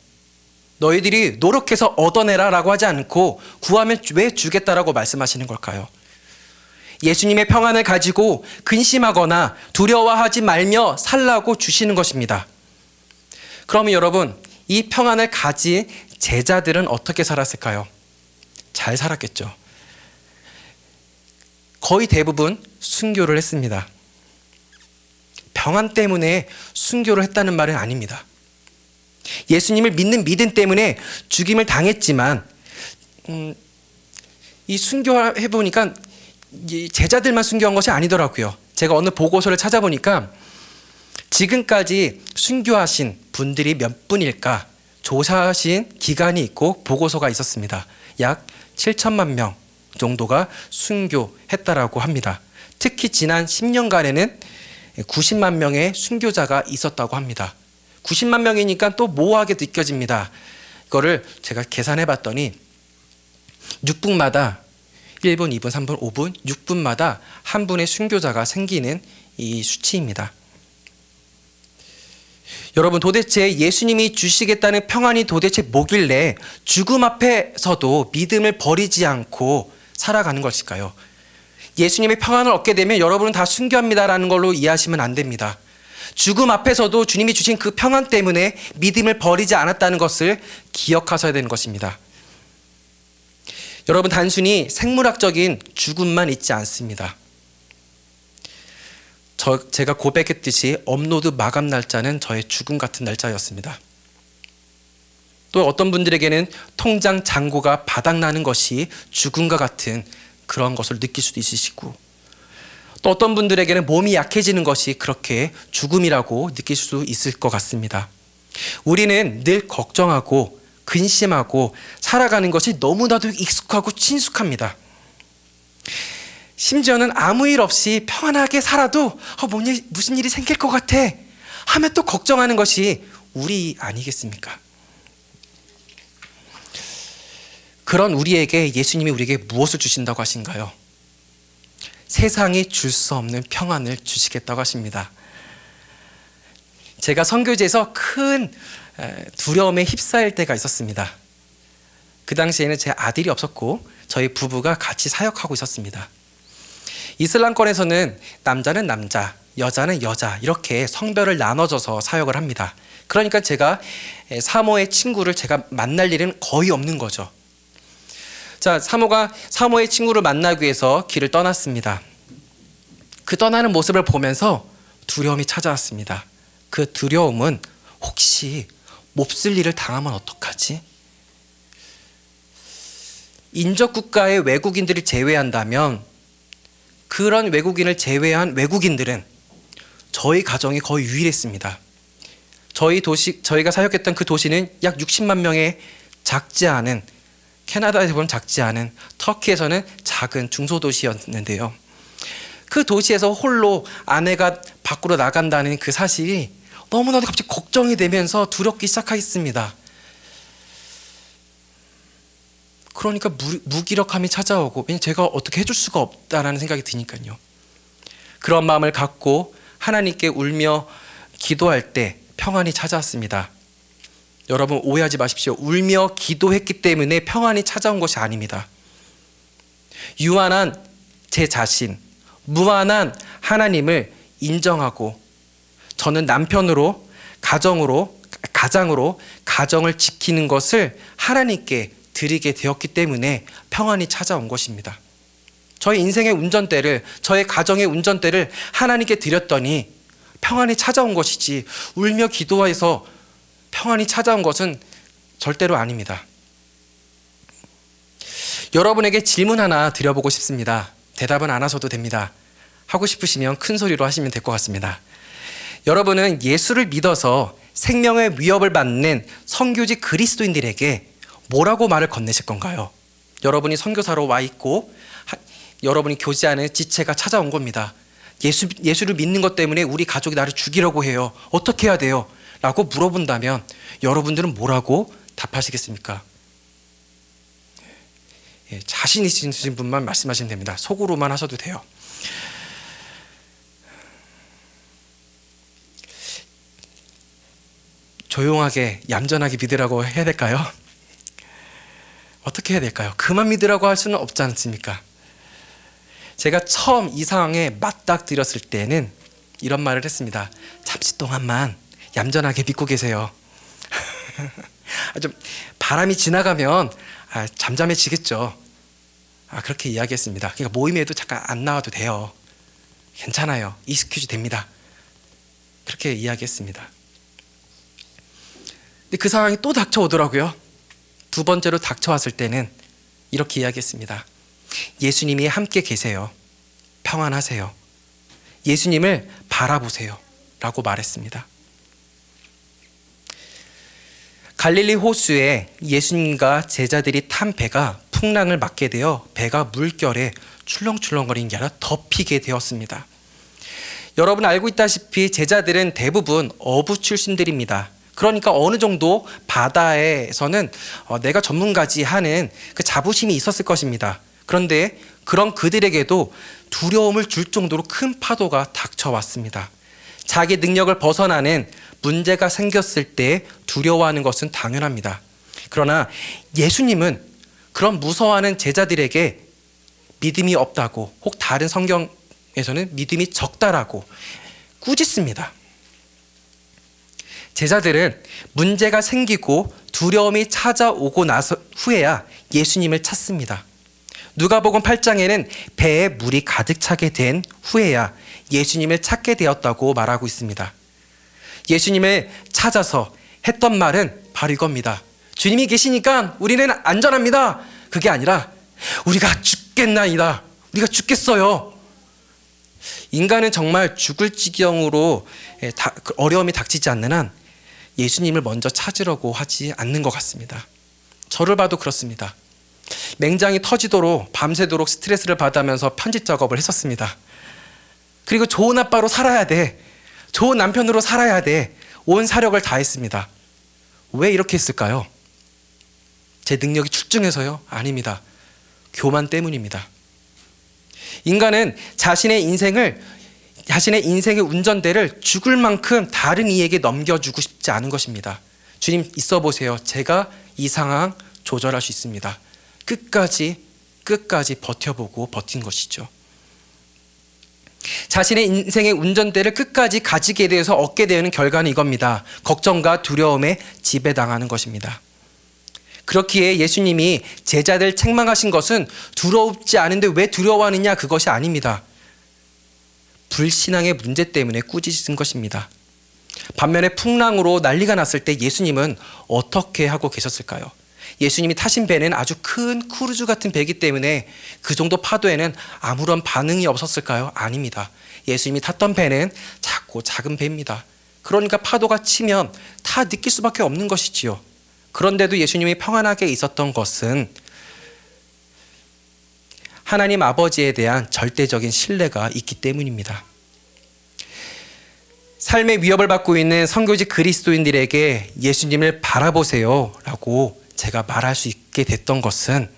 너희들이 노력해서 얻어내라 라고 하지 않고 구하면 왜 주겠다라고 말씀하시는 걸까요? 예수님의 평안을 가지고 근심하거나 두려워하지 말며 살라고 주시는 것입니다. 그러면 여러분, 이 평안을 가진 제자들은 어떻게 살았을까요? 잘 살았겠죠. 거의 대부분 순교를 했습니다. 평안 때문에 순교를 했다는 말은 아닙니다. 예수님을 믿는 믿음 때문에 죽임을 당했지만 이 순교해보니까 제자들만 순교한 것이 아니더라고요. 제가 어느 보고서를 찾아보니까 지금까지 순교하신 분들이 몇 분일까 조사하신 기간이 있고 보고서가 있었습니다. 약 7천만 명 정도가 순교했다라고 합니다. 특히 지난 10년간에는 90만 명의 순교자가 있었다고 합니다. 90만 명이니까 또 모호하게 느껴집니다. 이거를 제가 계산해 봤더니 6분마다 1분, 2분, 3분, 5분, 6분마다 한 분의 순교자가 생기는 이 수치입니다. 여러분, 도대체 예수님이 주시겠다는 평안이 도대체 뭐길래 죽음 앞에서도 믿음을 버리지 않고 살아가는 것일까요? 예수님의 평안을 얻게 되면 여러분은 다 순교합니다라는 걸로 이해하시면 안 됩니다. 죽음 앞에서도 주님이 주신 그 평안 때문에 믿음을 버리지 않았다는 것을 기억하셔야 되는 것입니다. 여러분, 단순히 생물학적인 죽음만 있지 않습니다. 제가 고백했듯이 업로드 마감 날짜는 저의 죽음 같은 날짜였습니다. 또 어떤 분들에게는 통장 잔고가 바닥나는 것이 죽음과 같은 그런 것을 느낄 수도 있으시고, 또 어떤 분들에게는 몸이 약해지는 것이 그렇게 죽음이라고 느낄 수 있을 것 같습니다. 우리는 늘 걱정하고 근심하고 살아가는 것이 너무나도 익숙하고 친숙합니다. 심지어는 아무 일 없이 평안하게 살아도 무슨 일이 생길 것 같아 하면 또 걱정하는 것이 우리 아니겠습니까? 그런 우리에게 예수님이 우리에게 무엇을 주신다고 하신가요? 세상이 줄 수 없는 평안을 주시겠다고 하십니다. 제가 선교지에서 큰 두려움에 휩싸일 때가 있었습니다. 그 당시에는 제 아들이 없었고 저희 부부가 같이 사역하고 있었습니다. 이슬람권에서는 남자는 남자, 여자는 여자 이렇게 성별을 나눠줘서 사역을 합니다. 그러니까 제가 사모의 친구를 제가 만날 일은 거의 없는 거죠. 자, 사모가 사모의 친구를 만나기 위해서 길을 떠났습니다. 그 떠나는 모습을 보면서 두려움이 찾아왔습니다. 그 두려움은 혹시 몹쓸 일을 당하면 어떡하지? 인접국가의 외국인들을 제외한다면 그런 외국인을 제외한 외국인들은 저희 가정이 거의 유일했습니다. 저희가 사역했던 그 도시는 약 60만 명의 작지 않은, 캐나다에서 보면 작지 않은, 터키에서는 작은 중소도시였는데요. 그 도시에서 홀로 아내가 밖으로 나간다는 그 사실이 너무나도 갑자기 걱정이 되면서 두렵기 시작했습니다. 그러니까 무기력함이 찾아오고 제가 어떻게 해줄 수가 없다라는 생각이 드니까요. 그런 마음을 갖고 하나님께 울며 기도할 때 평안이 찾아왔습니다. 여러분 오해하지 마십시오. 울며 기도했기 때문에 평안이 찾아온 것이 아닙니다. 유한한 제 자신, 무한한 하나님을 인정하고 저는 남편으로 가장으로 가정을 지키는 것을 하나님께 드리게 되었기 때문에 평안이 찾아온 것입니다. 저의 인생의 운전대를, 저의 가정의 운전대를 하나님께 드렸더니 평안이 찾아온 것이지, 울며 기도해서 평안이 찾아온 것은 절대로 아닙니다. 여러분에게 질문 하나 드려보고 싶습니다. 대답은 안 하셔도 됩니다. 하고 싶으시면 큰 소리로 하시면 될 것 같습니다. 여러분은 예수를 믿어서 생명의 위협을 받는 선교지 그리스도인들에게 뭐라고 말을 건네실 건가요? 여러분이 선교사로 와 있고 여러분이 교제하는 지체가 찾아온 겁니다. 예수를 믿는 것 때문에 우리 가족이 나를 죽이려고 해요. 어떻게 해야 돼요? 라고 물어본다면 여러분들은 뭐라고 답하시겠습니까? 자신 있으신 분만 말씀하시면 됩니다. 속으로만 하셔도 돼요. 조용하게 얌전하게 믿으라고 해야 될까요? 어떻게 해야 될까요? 그만 믿으라고 할 수는 없지 않습니까? 제가 처음 이 상황에 맞닥뜨렸을 때는 이런 말을 했습니다. 잠시 동안만 얌전하게 믿고 계세요. 좀 바람이 지나가면 잠잠해지겠죠. 그렇게 이야기했습니다. 그러니까 모임에도 잠깐 안 나와도 돼요. 괜찮아요. 익스큐즈 됩니다. 그렇게 이야기했습니다. 근데 그 상황이 또 닥쳐오더라고요. 두 번째로 닥쳐왔을 때는 이렇게 이야기했습니다. 예수님이 함께 계세요. 평안하세요. 예수님을 바라보세요. 라고 말했습니다. 갈릴리 호수에 예수님과 제자들이 탄 배가 풍랑을 맞게 되어 배가 물결에 출렁출렁거리는 게 아니라 덮이게 되었습니다. 여러분 알고 있다시피 제자들은 대부분 어부 출신들입니다. 그러니까 어느 정도 바다에서는 내가 전문가지 하는 그 자부심이 있었을 것입니다. 그런데 그런 그들에게도 두려움을 줄 정도로 큰 파도가 닥쳐왔습니다. 자기 능력을 벗어나는 문제가 생겼을 때 두려워하는 것은 당연합니다. 그러나 예수님은 그런 무서워하는 제자들에게 믿음이 없다고, 혹 다른 성경에서는 믿음이 적다라고 꾸짖습니다. 제자들은 문제가 생기고 두려움이 찾아오고 나서 후에야 예수님을 찾습니다. 누가복음 8장에는 배에 물이 가득 차게 된 후에야 예수님을 찾게 되었다고 말하고 있습니다. 예수님을 찾아서 했던 말은 바로 이겁니다. 주님이 계시니까 우리는 안전합니다. 그게 아니라 우리가 죽겠나이다. 우리가 죽겠어요. 인간은 정말 죽을 지경으로 어려움이 닥치지 않는 한 예수님을 먼저 찾으려고 하지 않는 것 같습니다. 저를 봐도 그렇습니다. 맹장이 터지도록 밤새도록 스트레스를 받으면서 편집 작업을 했었습니다. 그리고 좋은 아빠로 살아야 돼. 좋은 남편으로 살아야 돼. 온 사력을 다했습니다. 왜 이렇게 했을까요? 제 능력이 출중해서요? 아닙니다. 교만 때문입니다. 인간은 자신의 인생의 운전대를 죽을 만큼 다른 이에게 넘겨주고 싶지 않은 것입니다. 주님 있어 보세요. 제가 이 상황 조절할 수 있습니다. 끝까지 버텨보고 버틴 것이죠. 자신의 인생의 운전대를 끝까지 가지게 되어서 얻게 되는 결과는 이겁니다. 걱정과 두려움에 지배당하는 것입니다. 그렇기에 예수님이 제자들 책망하신 것은 두렵지 않은데 왜 두려워하느냐 그것이 아닙니다. 불신앙의 문제 때문에 꾸짖은 것입니다. 반면에 풍랑으로 난리가 났을 때 예수님은 어떻게 하고 계셨을까요? 예수님이 타신 배는 아주 큰 크루즈 같은 배이기 때문에 그 정도 파도에는 아무런 반응이 없었을까요? 아닙니다. 예수님이 탔던 배는 작고 작은 배입니다. 그러니까 파도가 치면 다 느낄 수밖에 없는 것이지요. 그런데도 예수님이 평안하게 있었던 것은 하나님 아버지에 대한 절대적인 신뢰가 있기 때문입니다. 삶의 위협을 받고 있는 선교지 그리스도인들에게 예수님을 바라보세요 라고 제가 말할 수 있게 됐던 것은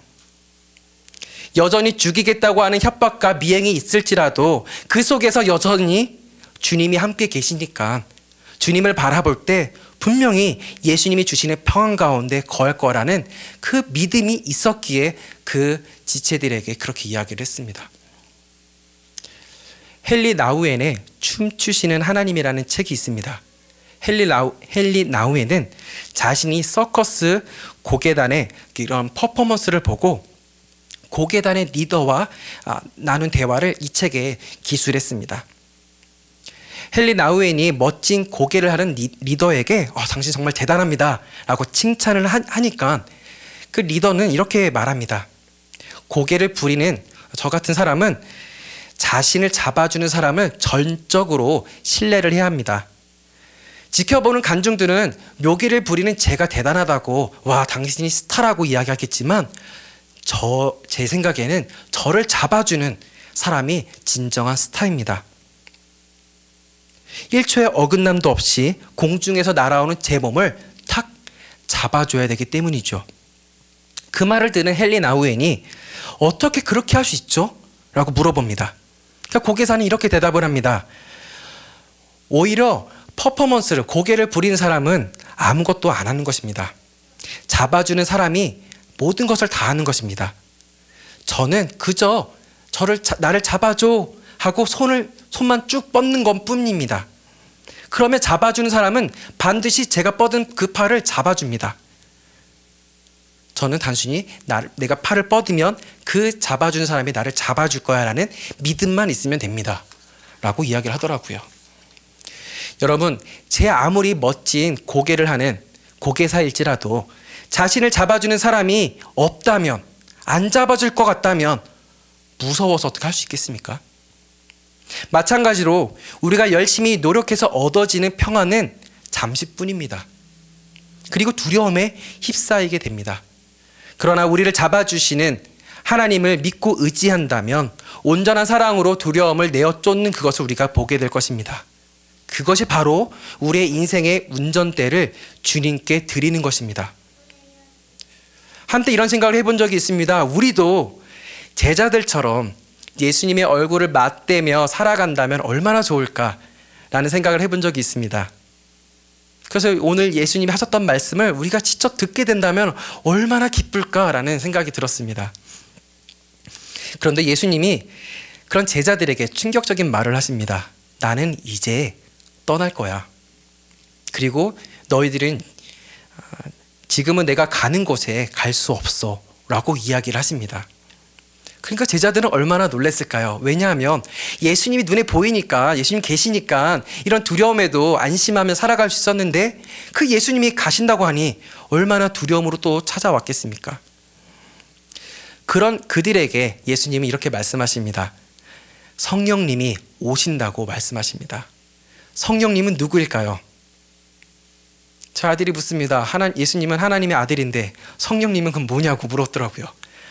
여전히 죽이겠다고 하는 협박과 미행이 있을지라도 그 속에서 여전히 주님이 함께 계시니까 주님을 바라볼 때 분명히 예수님이 주시는 평안 가운데 거할 거라는 그 믿음이 있었기에 그 지체들에게 그렇게 이야기를 했습니다. 헨리 나우엔의 춤추시는 하나님이라는 책이 있습니다. 헨리 나우엔은 자신이 서커스 고개단의 이런 퍼포먼스를 보고 고개단의 리더와 나눈 대화를 이 책에 기술했습니다. 헨리 나우엔이 멋진 고개를 하는 리더에게 당신 정말 대단합니다 라고 칭찬을 하니까 그 리더는 이렇게 말합니다. 고개를 부리는 저 같은 사람은 자신을 잡아주는 사람을 전적으로 신뢰를 해야 합니다. 지켜보는 관중들은 묘기를 부리는 제가 대단하다고 와 당신이 스타라고 이야기하겠지만 제 생각에는 저를 잡아주는 사람이 진정한 스타입니다. 1초의 어긋남도 없이 공중에서 날아오는 제 몸을 탁 잡아줘야 되기 때문이죠. 그 말을 듣는 헨리 나우엔이 어떻게 그렇게 할 수 있죠? 라고 물어봅니다. 그러니까 고개사는 이렇게 대답을 합니다. 오히려 퍼포먼스를 고개를 부리는 사람은 아무것도 안 하는 것입니다. 잡아주는 사람이 모든 것을 다 하는 것입니다. 저는 그저 나를 잡아줘 하고 손만 쭉 뻗는 것 뿐입니다. 그러면 잡아주는 사람은 반드시 제가 뻗은 그 팔을 잡아줍니다. 저는 단순히 내가 팔을 뻗으면 그 잡아주는 사람이 나를 잡아줄 거야 라는 믿음만 있으면 됩니다 라고 이야기를 하더라고요. 여러분, 제 아무리 멋진 고개를 하는 고개사일지라도 자신을 잡아주는 사람이 없다면, 안 잡아줄 것 같다면 무서워서 어떻게 할 수 있겠습니까? 마찬가지로 우리가 열심히 노력해서 얻어지는 평안은 잠시뿐입니다. 그리고 두려움에 휩싸이게 됩니다. 그러나 우리를 잡아주시는 하나님을 믿고 의지한다면 온전한 사랑으로 두려움을 내어 쫓는 그것을 우리가 보게 될 것입니다. 그것이 바로 우리의 인생의 운전대를 주님께 드리는 것입니다. 한때 이런 생각을 해본 적이 있습니다. 우리도 제자들처럼 예수님의 얼굴을 맞대며 살아간다면 얼마나 좋을까라는 생각을 해본 적이 있습니다. 그래서 오늘 예수님이 하셨던 말씀을 우리가 직접 듣게 된다면 얼마나 기쁠까라는 생각이 들었습니다. 그런데 예수님이 그런 제자들에게 충격적인 말을 하십니다. 나는 이제 떠날 거야. 그리고 너희들은 지금은 내가 가는 곳에 갈 수 없어 라고 이야기를 하십니다. 그러니까 제자들은 얼마나 놀랐을까요? 왜냐하면 예수님이 눈에 보이니까, 예수님 계시니까 이런 두려움에도 안심하며 살아갈 수 있었는데 그 예수님이 가신다고 하니 얼마나 두려움으로 또 찾아왔겠습니까? 그런 그들에게 예수님은 이렇게 말씀하십니다. 성령님이 오신다고 말씀하십니다. 성령님은 누구일까요? 저 아들이 묻습니다. 예수님은 하나님의 아들인데 성령님은 그럼 뭐냐고 물었더라고요.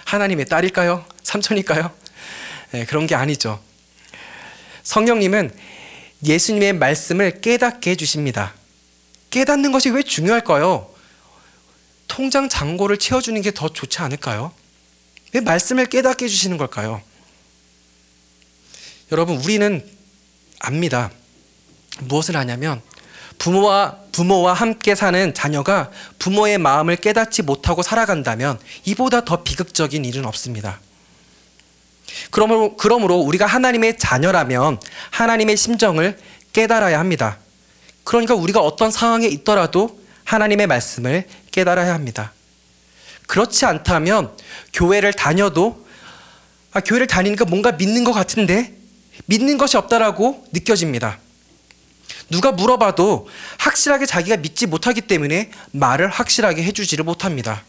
하나님의 딸일까요? 삼촌일까요? 네, 그런 게 아니죠. 성령님은 예수님의 말씀을 깨닫게 해주십니다. 깨닫는 것이 왜 중요할까요? 통장 잔고를 채워주는 게 더 좋지 않을까요? 왜 말씀을 깨닫게 해주시는 걸까요? 여러분, 우리는 압니다. 무엇을 하냐면 부모와 함께 사는 자녀가 부모의 마음을 깨닫지 못하고 살아간다면 이보다 더 비극적인 일은 없습니다. 그러므로 우리가 하나님의 자녀라면 하나님의 심정을 깨달아야 합니다. 그러니까 우리가 어떤 상황에 있더라도 하나님의 말씀을 깨달아야 합니다. 그렇지 않다면 교회를 다녀도 교회를 다니니까 뭔가 믿는 것 같은데 믿는 것이 없다라고 느껴집니다. 누가 물어봐도 확실하게 자기가 믿지 못하기 때문에 말을 확실하게 해주지를 못합니다.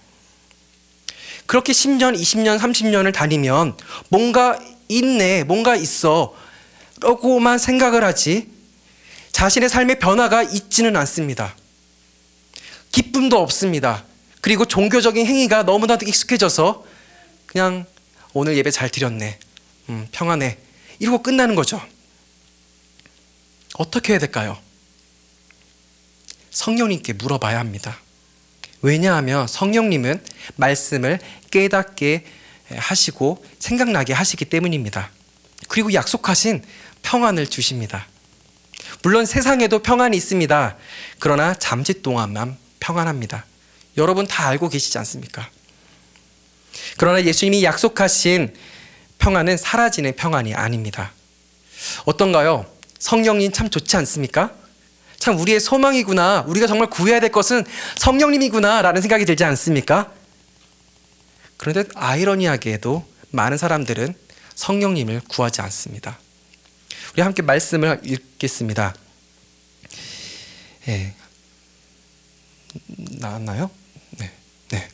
그렇게 10년, 20년, 30년을 다니면 뭔가 있네, 뭔가 있어 라고만 생각을 하지 자신의 삶의 변화가 있지는 않습니다. 기쁨도 없습니다. 그리고 종교적인 행위가 너무나도 익숙해져서 그냥 오늘 예배 잘 드렸네, 평안해 이러고 끝나는 거죠. 어떻게 해야 될까요? 성령님께 물어봐야 합니다. 왜냐하면 성령님은 말씀을 깨닫게 하시고 생각나게 하시기 때문입니다. 그리고 약속하신 평안을 주십니다. 물론 세상에도 평안이 있습니다. 그러나 잠시 동안만 평안합니다. 여러분 다 알고 계시지 않습니까? 그러나 예수님이 약속하신 평안은 사라지는 평안이 아닙니다. 어떤가요? 성령님 참 좋지 않습니까? 참 우리의 소망이구나, 우리가 정말 구해야 될 것은 성령님이구나 라는 생각이 들지 않습니까? 그런데 아이러니하게도 많은 사람들은 성령님을 구하지 않습니다. 우리 함께 말씀을 읽겠습니다. 나왔나요? 네.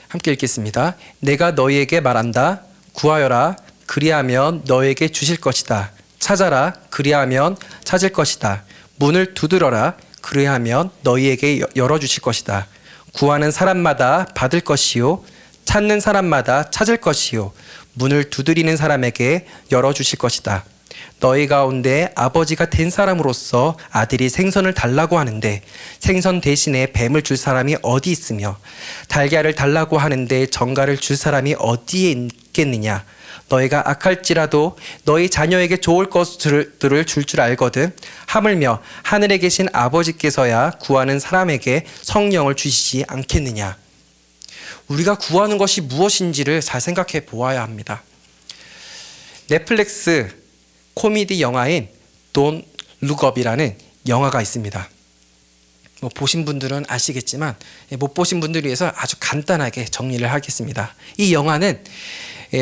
함께 읽겠습니다. 내가 너희에게 말한다. 구하여라. 그리하면 너에게 주실 것이다. 찾아라. 그리하면 찾을 것이다. 문을 두드려라. 그리하면 너희에게 열어주실 것이다. 구하는 사람마다 받을 것이요. 찾는 사람마다 찾을 것이요. 문을 두드리는 사람에게 열어주실 것이다. 너희 가운데 아버지가 된 사람으로서 아들이 생선을 달라고 하는데 생선 대신에 뱀을 줄 사람이 어디 있으며 달걀을 달라고 하는데 정갈을 줄 사람이 어디에 있겠느냐. 너희가 악할지라도 너희 자녀에게 좋을 것들을 줄 알거든. 하물며 하늘에 계신 아버지께서야 구하는 사람에게 성령을 주시지 않겠느냐. 우리가 구하는 것이 무엇인지를 잘 생각해 보아야 합니다. 넷플릭스 코미디 영화인 Don't Look Up이라는 영화가 있습니다. 보신 분들은 아시겠지만 못 보신 분들을 위해서 아주 간단하게 정리를 하겠습니다. 이 영화는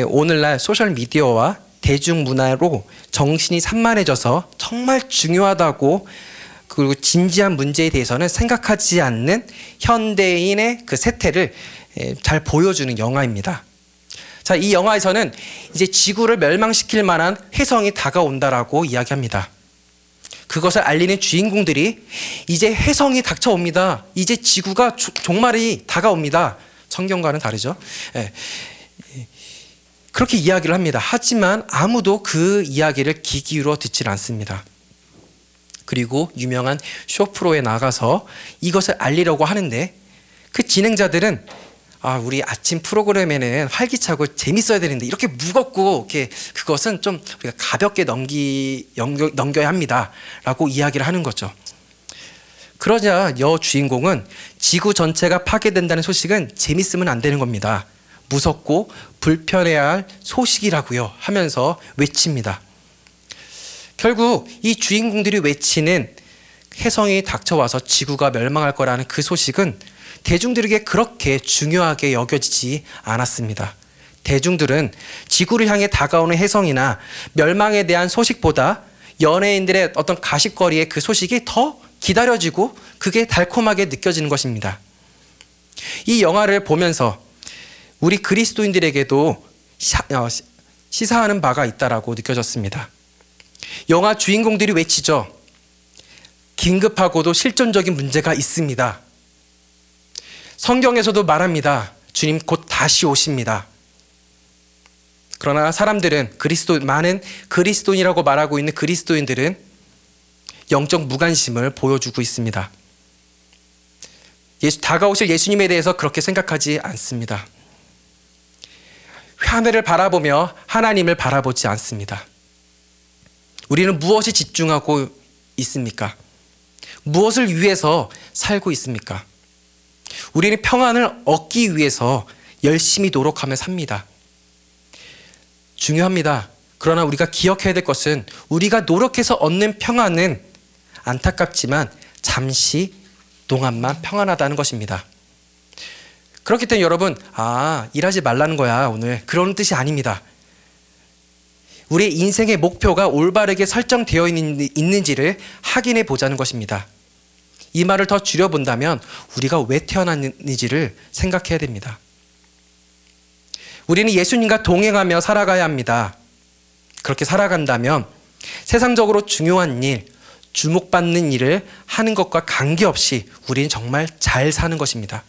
오늘날 소셜미디어와 대중문화로 정신이 산만해져서 정말 중요하다고 그리고 진지한 문제에 대해서는 생각하지 않는 현대인의 그 세태를 잘 보여주는 영화입니다. 자, 이 영화에서는 이제 지구를 멸망시킬 만한 혜성이 다가온다라고 이야기합니다. 그것을 알리는 주인공들이 이제 혜성이 닥쳐옵니다. 이제 지구가 종말이 다가옵니다. 성경과는 다르죠. 그렇게 이야기를 합니다. 하지만 아무도 그 이야기를 귀 기울여 듣질 않습니다. 그리고 유명한 쇼프로에 나가서 이것을 알리려고 하는데 그 진행자들은 우리 아침 프로그램에는 활기차고 재밌어야 되는데 이렇게 무겁고 이렇게 그것은 좀 우리가 가볍게 넘겨야 합니다라고 이야기를 하는 거죠. 그러자 여주인공은 지구 전체가 파괴된다는 소식은 재밌으면 안 되는 겁니다. 무섭고 불편해야 할 소식이라고요 하면서 외칩니다. 결국 이 주인공들이 외치는 혜성이 닥쳐와서 지구가 멸망할 거라는 그 소식은 대중들에게 그렇게 중요하게 여겨지지 않았습니다. 대중들은 지구를 향해 다가오는 혜성이나 멸망에 대한 소식보다 연예인들의 어떤 가십거리의 그 소식이 더 기다려지고 그게 달콤하게 느껴지는 것입니다. 이 영화를 보면서 우리 그리스도인들에게도 시사하는 바가 있다라고 느껴졌습니다. 영화 주인공들이 외치죠. 긴급하고도 실존적인 문제가 있습니다. 성경에서도 말합니다. 주님 곧 다시 오십니다. 그러나 사람들은 많은 그리스도인이라고 말하고 있는 그리스도인들은 영적 무관심을 보여주고 있습니다. 다가오실 예수님에 대해서 그렇게 생각하지 않습니다. 하늘을 바라보며 하나님을 바라보지 않습니다. 우리는 무엇에 집중하고 있습니까? 무엇을 위해서 살고 있습니까? 우리는 평안을 얻기 위해서 열심히 노력하며 삽니다. 중요합니다. 그러나 우리가 기억해야 될 것은 우리가 노력해서 얻는 평안은 안타깝지만 잠시 동안만 평안하다는 것입니다. 그렇기 때문에 여러분, 일하지 말라는 거야 오늘, 그런 뜻이 아닙니다. 우리의 인생의 목표가 올바르게 설정되어 있는지를 확인해 보자는 것입니다. 이 말을 더 줄여본다면 우리가 왜 태어났는지를 생각해야 됩니다. 우리는 예수님과 동행하며 살아가야 합니다. 그렇게 살아간다면 세상적으로 중요한 일, 주목받는 일을 하는 것과 관계없이 우리는 정말 잘 사는 것입니다.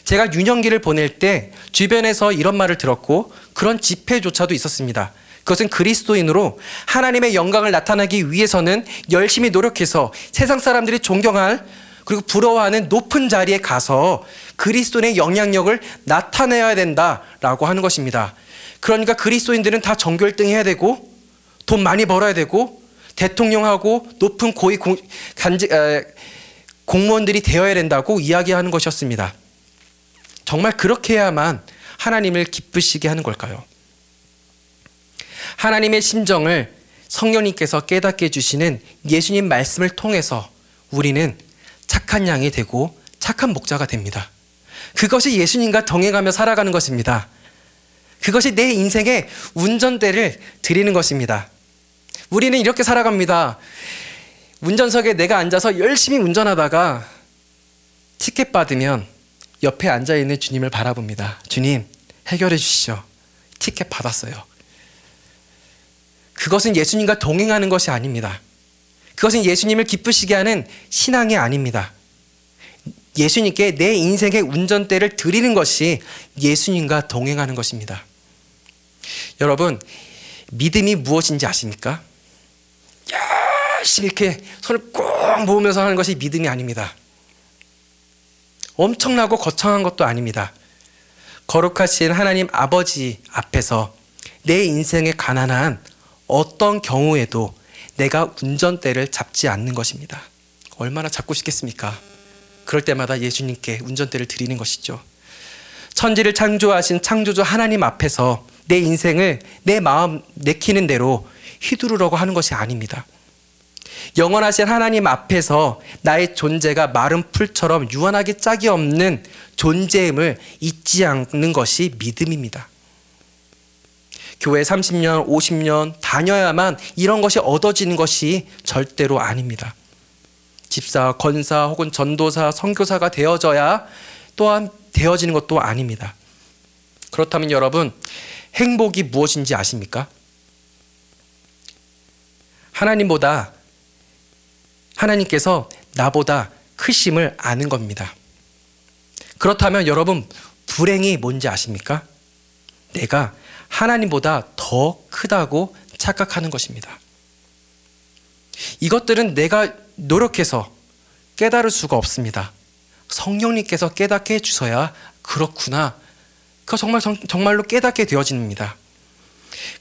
제가 유년기를 보낼 때 주변에서 이런 말을 들었고 그런 집회조차도 있었습니다. 그것은 그리스도인으로 하나님의 영광을 나타나기 위해서는 열심히 노력해서 세상 사람들이 존경할 그리고 부러워하는 높은 자리에 가서 그리스도인의 영향력을 나타내야 된다라고 하는 것입니다. 그러니까 그리스도인들은 다 전교 1등 해야 되고 돈 많이 벌어야 되고 대통령하고 높은 고위 공무원들이 되어야 된다고 이야기하는 것이었습니다. 정말 그렇게 해야만 하나님을 기쁘시게 하는 걸까요? 하나님의 심정을 성령님께서 깨닫게 해주시는 예수님 말씀을 통해서 우리는 착한 양이 되고 착한 목자가 됩니다. 그것이 예수님과 동행하며 살아가는 것입니다. 그것이 내 인생의 운전대를 드리는 것입니다. 우리는 이렇게 살아갑니다. 운전석에 내가 앉아서 열심히 운전하다가 티켓 받으면 옆에 앉아있는 주님을 바라봅니다. 주님, 해결해 주시죠. 티켓 받았어요. 그것은 예수님과 동행하는 것이 아닙니다. 그것은 예수님을 기쁘시게 하는 신앙이 아닙니다. 예수님께 내 인생의 운전대를 드리는 것이 예수님과 동행하는 것입니다. 여러분, 믿음이 무엇인지 아십니까? 열심히 이렇게 손을 꼭 모으면서 하는 것이 믿음이 아닙니다. 엄청나고 거창한 것도 아닙니다. 거룩하신 하나님 아버지 앞에서 내 인생의 가난한 어떤 경우에도 내가 운전대를 잡지 않는 것입니다. 얼마나 잡고 싶겠습니까? 그럴 때마다 예수님께 운전대를 드리는 것이죠. 천지를 창조하신 창조주 하나님 앞에서 내 인생을 내 마음 내키는 대로 휘두르려고 하는 것이 아닙니다. 영원하신 하나님 앞에서 나의 존재가 마른 풀처럼 유한하게 짝이 없는 존재임을 잊지 않는 것이 믿음입니다. 교회 30년, 50년 다녀야만 이런 것이 얻어지는 것이 절대로 아닙니다. 집사, 권사 혹은 전도사, 선교사가 되어져야 또한 되어지는 것도 아닙니다. 그렇다면 여러분, 행복이 무엇인지 아십니까? 하나님께서 나보다 크심을 아는 겁니다. 그렇다면 여러분, 불행이 뭔지 아십니까? 내가 하나님보다 더 크다고 착각하는 것입니다. 이것들은 내가 노력해서 깨달을 수가 없습니다. 성령님께서 깨닫게 해주셔야 그렇구나, 정말로 깨닫게 되어집니다.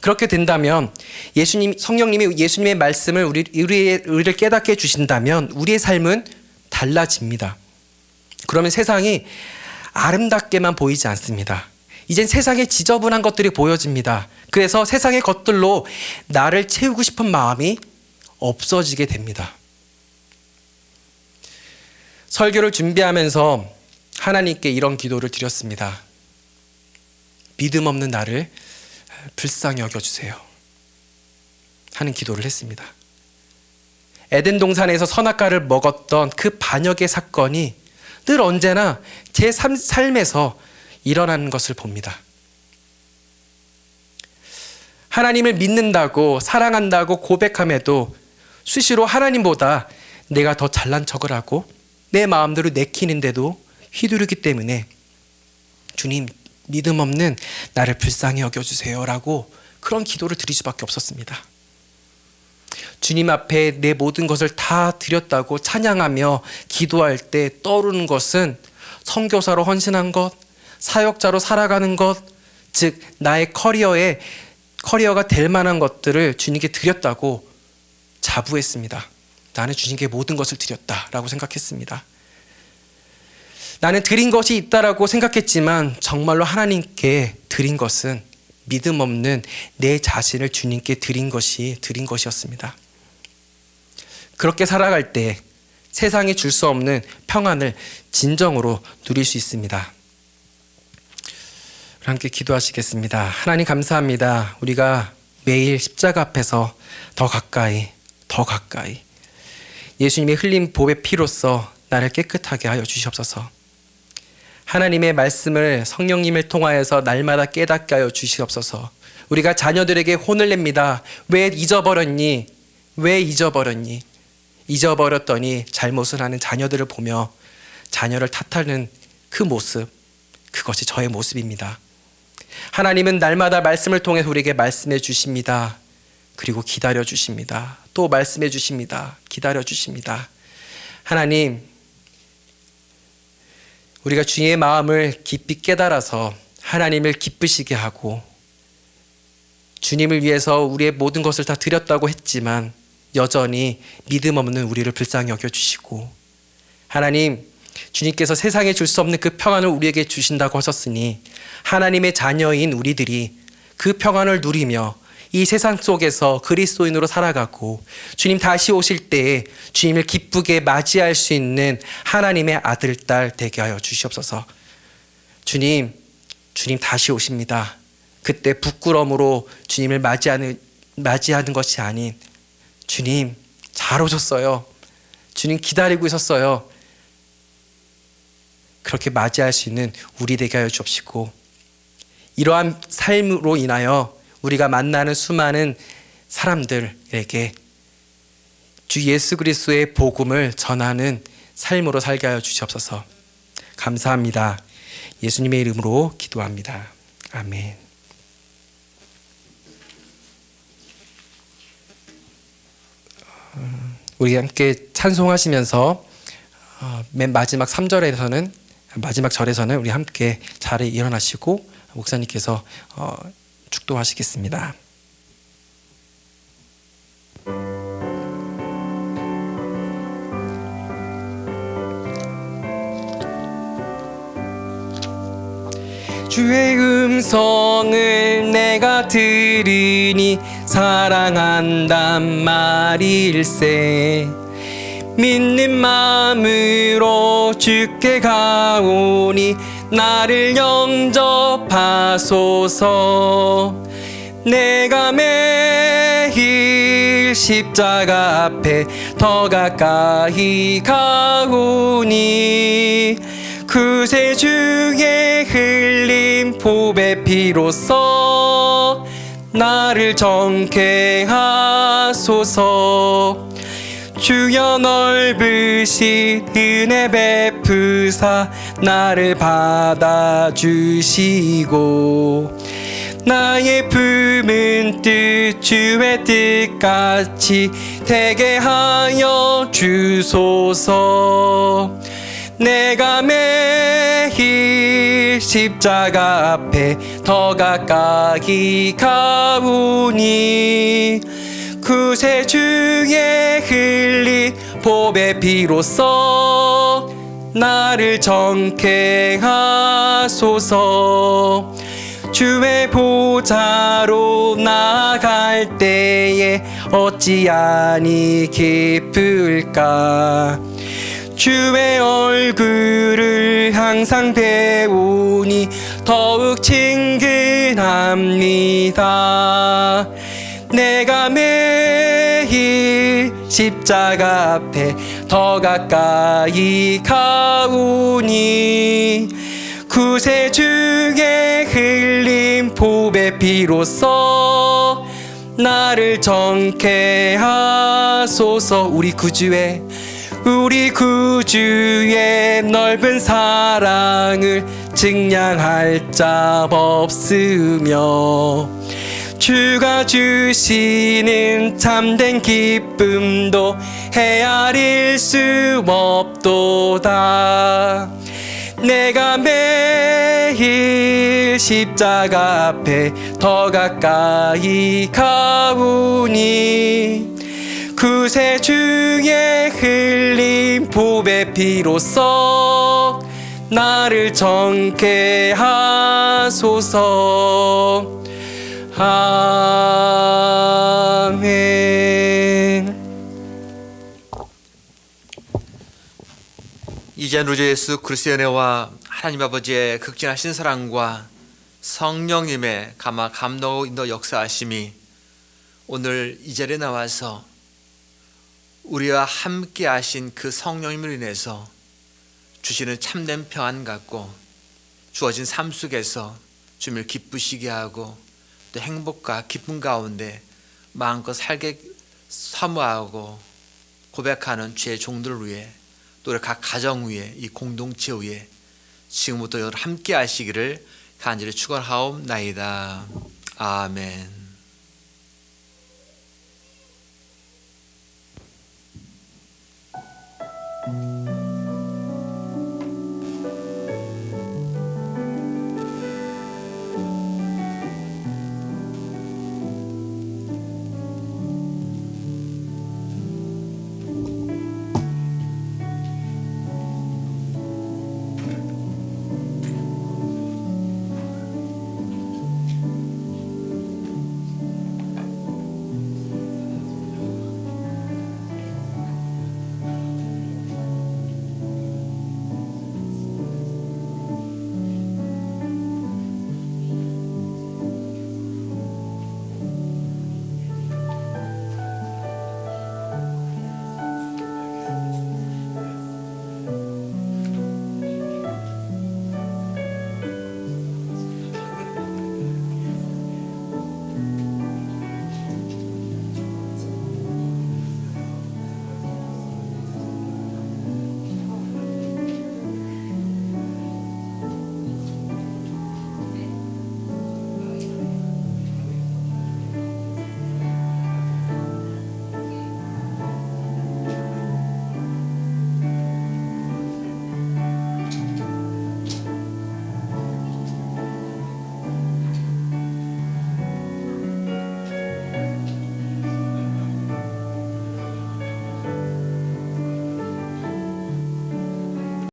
그렇게 된다면 성령님이 예수님의 말씀을 우리를 깨닫게 해주신다면 우리의 삶은 달라집니다. 그러면 세상이 아름답게만 보이지 않습니다. 이젠 세상에 지저분한 것들이 보여집니다. 그래서 세상의 것들로 나를 채우고 싶은 마음이 없어지게 됩니다. 설교를 준비하면서 하나님께 이런 기도를 드렸습니다. 믿음 없는 나를 불쌍히 여겨주세요 하는 기도를 했습니다. 에덴 동산에서 선악과를 먹었던 그 반역의 사건이 늘 언제나 제 삶에서 일어나는 것을 봅니다. 하나님을 믿는다고 사랑한다고 고백함에도 수시로 하나님보다 내가 더 잘난 척을 하고 내 마음대로 내키는데도 휘두르기 때문에 주님, 믿음 없는 나를 불쌍히 여겨주세요 라고 그런 기도를 드릴 수밖에 없었습니다. 주님 앞에 내 모든 것을 다 드렸다고 찬양하며 기도할 때 떠오르는 것은 선교사로 헌신한 것, 사역자로 살아가는 것, 즉 나의 커리어가 될 만한 것들을 주님께 드렸다고 자부했습니다. 나는 주님께 모든 것을 드렸다라고 생각했습니다. 나는 드린 것이 있다라고 생각했지만 정말로 하나님께 드린 것은 믿음 없는 내 자신을 주님께 드린 것이었습니다. 그렇게 살아갈 때 세상이 줄 수 없는 평안을 진정으로 누릴 수 있습니다. 함께 기도하시겠습니다. 하나님 감사합니다. 우리가 매일 십자가 앞에서 더 가까이 예수님의 흘린 보배 피로써 나를 깨끗하게 하여 주시옵소서. 하나님의 말씀을 성령님을 통하여서 날마다 깨닫게 하여 주시옵소서. 우리가 자녀들에게 혼을 냅니다. 왜 잊어버렸니? 잊어버렸더니 잘못을 하는 자녀들을 보며 자녀를 탓하는 그 모습, 그것이 저의 모습입니다. 하나님은 날마다 말씀을 통해 우리에게 말씀해 주십니다. 그리고 기다려 주십니다. 또 말씀해 주십니다. 기다려 주십니다. 하나님, 우리가 주님의 마음을 깊이 깨달아서 하나님을 기쁘시게 하고 주님을 위해서 우리의 모든 것을 다 드렸다고 했지만 여전히 믿음 없는 우리를 불쌍히 여겨주시고, 하나님, 주님께서 세상에 줄 수 없는 그 평안을 우리에게 주신다고 하셨으니 하나님의 자녀인 우리들이 그 평안을 누리며 이 세상 속에서 그리스도인으로 살아가고 주님 다시 오실 때에 주님을 기쁘게 맞이할 수 있는 하나님의 아들, 딸 되게 하여 주시옵소서. 주님 다시 오십니다. 그때 부끄러움으로 주님을 맞이하는 것이 아닌, 주님 잘 오셨어요. 주님 기다리고 있었어요. 그렇게 맞이할 수 있는 우리 되게 하여 주옵시고, 이러한 삶으로 인하여 우리가 만나는 수많은 사람들에게 주 예수 그리스도의 복음을 전하는 삶으로 살게 하여 주시옵소서. 감사합니다. 예수님의 이름으로 기도합니다. 아멘. 우리 함께 찬송하시면서 맨 마지막 3절에서는, 마지막 절에서는 우리 함께 자리에 일어나시고 목사님께서 축도하시겠습니다. 주의 음성을 내가 들으니 사랑한단 말일세. 믿는 마음으로 주께 가오니 나를 영접하소서. 내가 매일 십자가 앞에 더 가까이 가오니 그새 주의 흘린 보배 피로써 나를 정케 하소서. 주여 넓으신 은혜 베푸사 나를 받아주시고, 나의 품은 뜻 주의 뜻같이 되게 하여 주소서. 내가 매일 십자가 앞에 더 가까이 가오니 그새 주의 흘린 보배 피로써 나를 정케 하소서. 주의 보좌로 나아갈 때에 어찌하니 기쁠까. 주의 얼굴을 항상 배우니 더욱 친근합니다. 내가 매일 십자가 앞에 더 가까이 가오니 그새 주의 흘린 보배 피로써 나를 정케 하소서. 우리 구주의 넓은 사랑을 증량할 자 없으며 주가 주시는 참된 기쁨도 헤아릴 수 없도다. 내가 매일 십자가 앞에 더 가까이 가오니 그새 주의 흘린 보배 피로써 나를 정케 하소서. 아멘. 이제는 우리 예수 그리스도의 은혜와 하나님 아버지의 극진하신 사랑과 성령님의 감동 인도 역사하심이 오늘 이 자리에 나와서 우리와 함께 하신 그 성령님을 인해서 주시는 참된 평안 갖고 주어진 삶 속에서 주님을 기쁘시게 하고 또 행복과 기쁨 가운데 마음껏 살게 사모하고 고백하는 주의 종들을 위해 또 우리 각 가정 위에 이 공동체 위에 지금부터 함께 하시기를 간절히 축원하옵나이다. 아멘.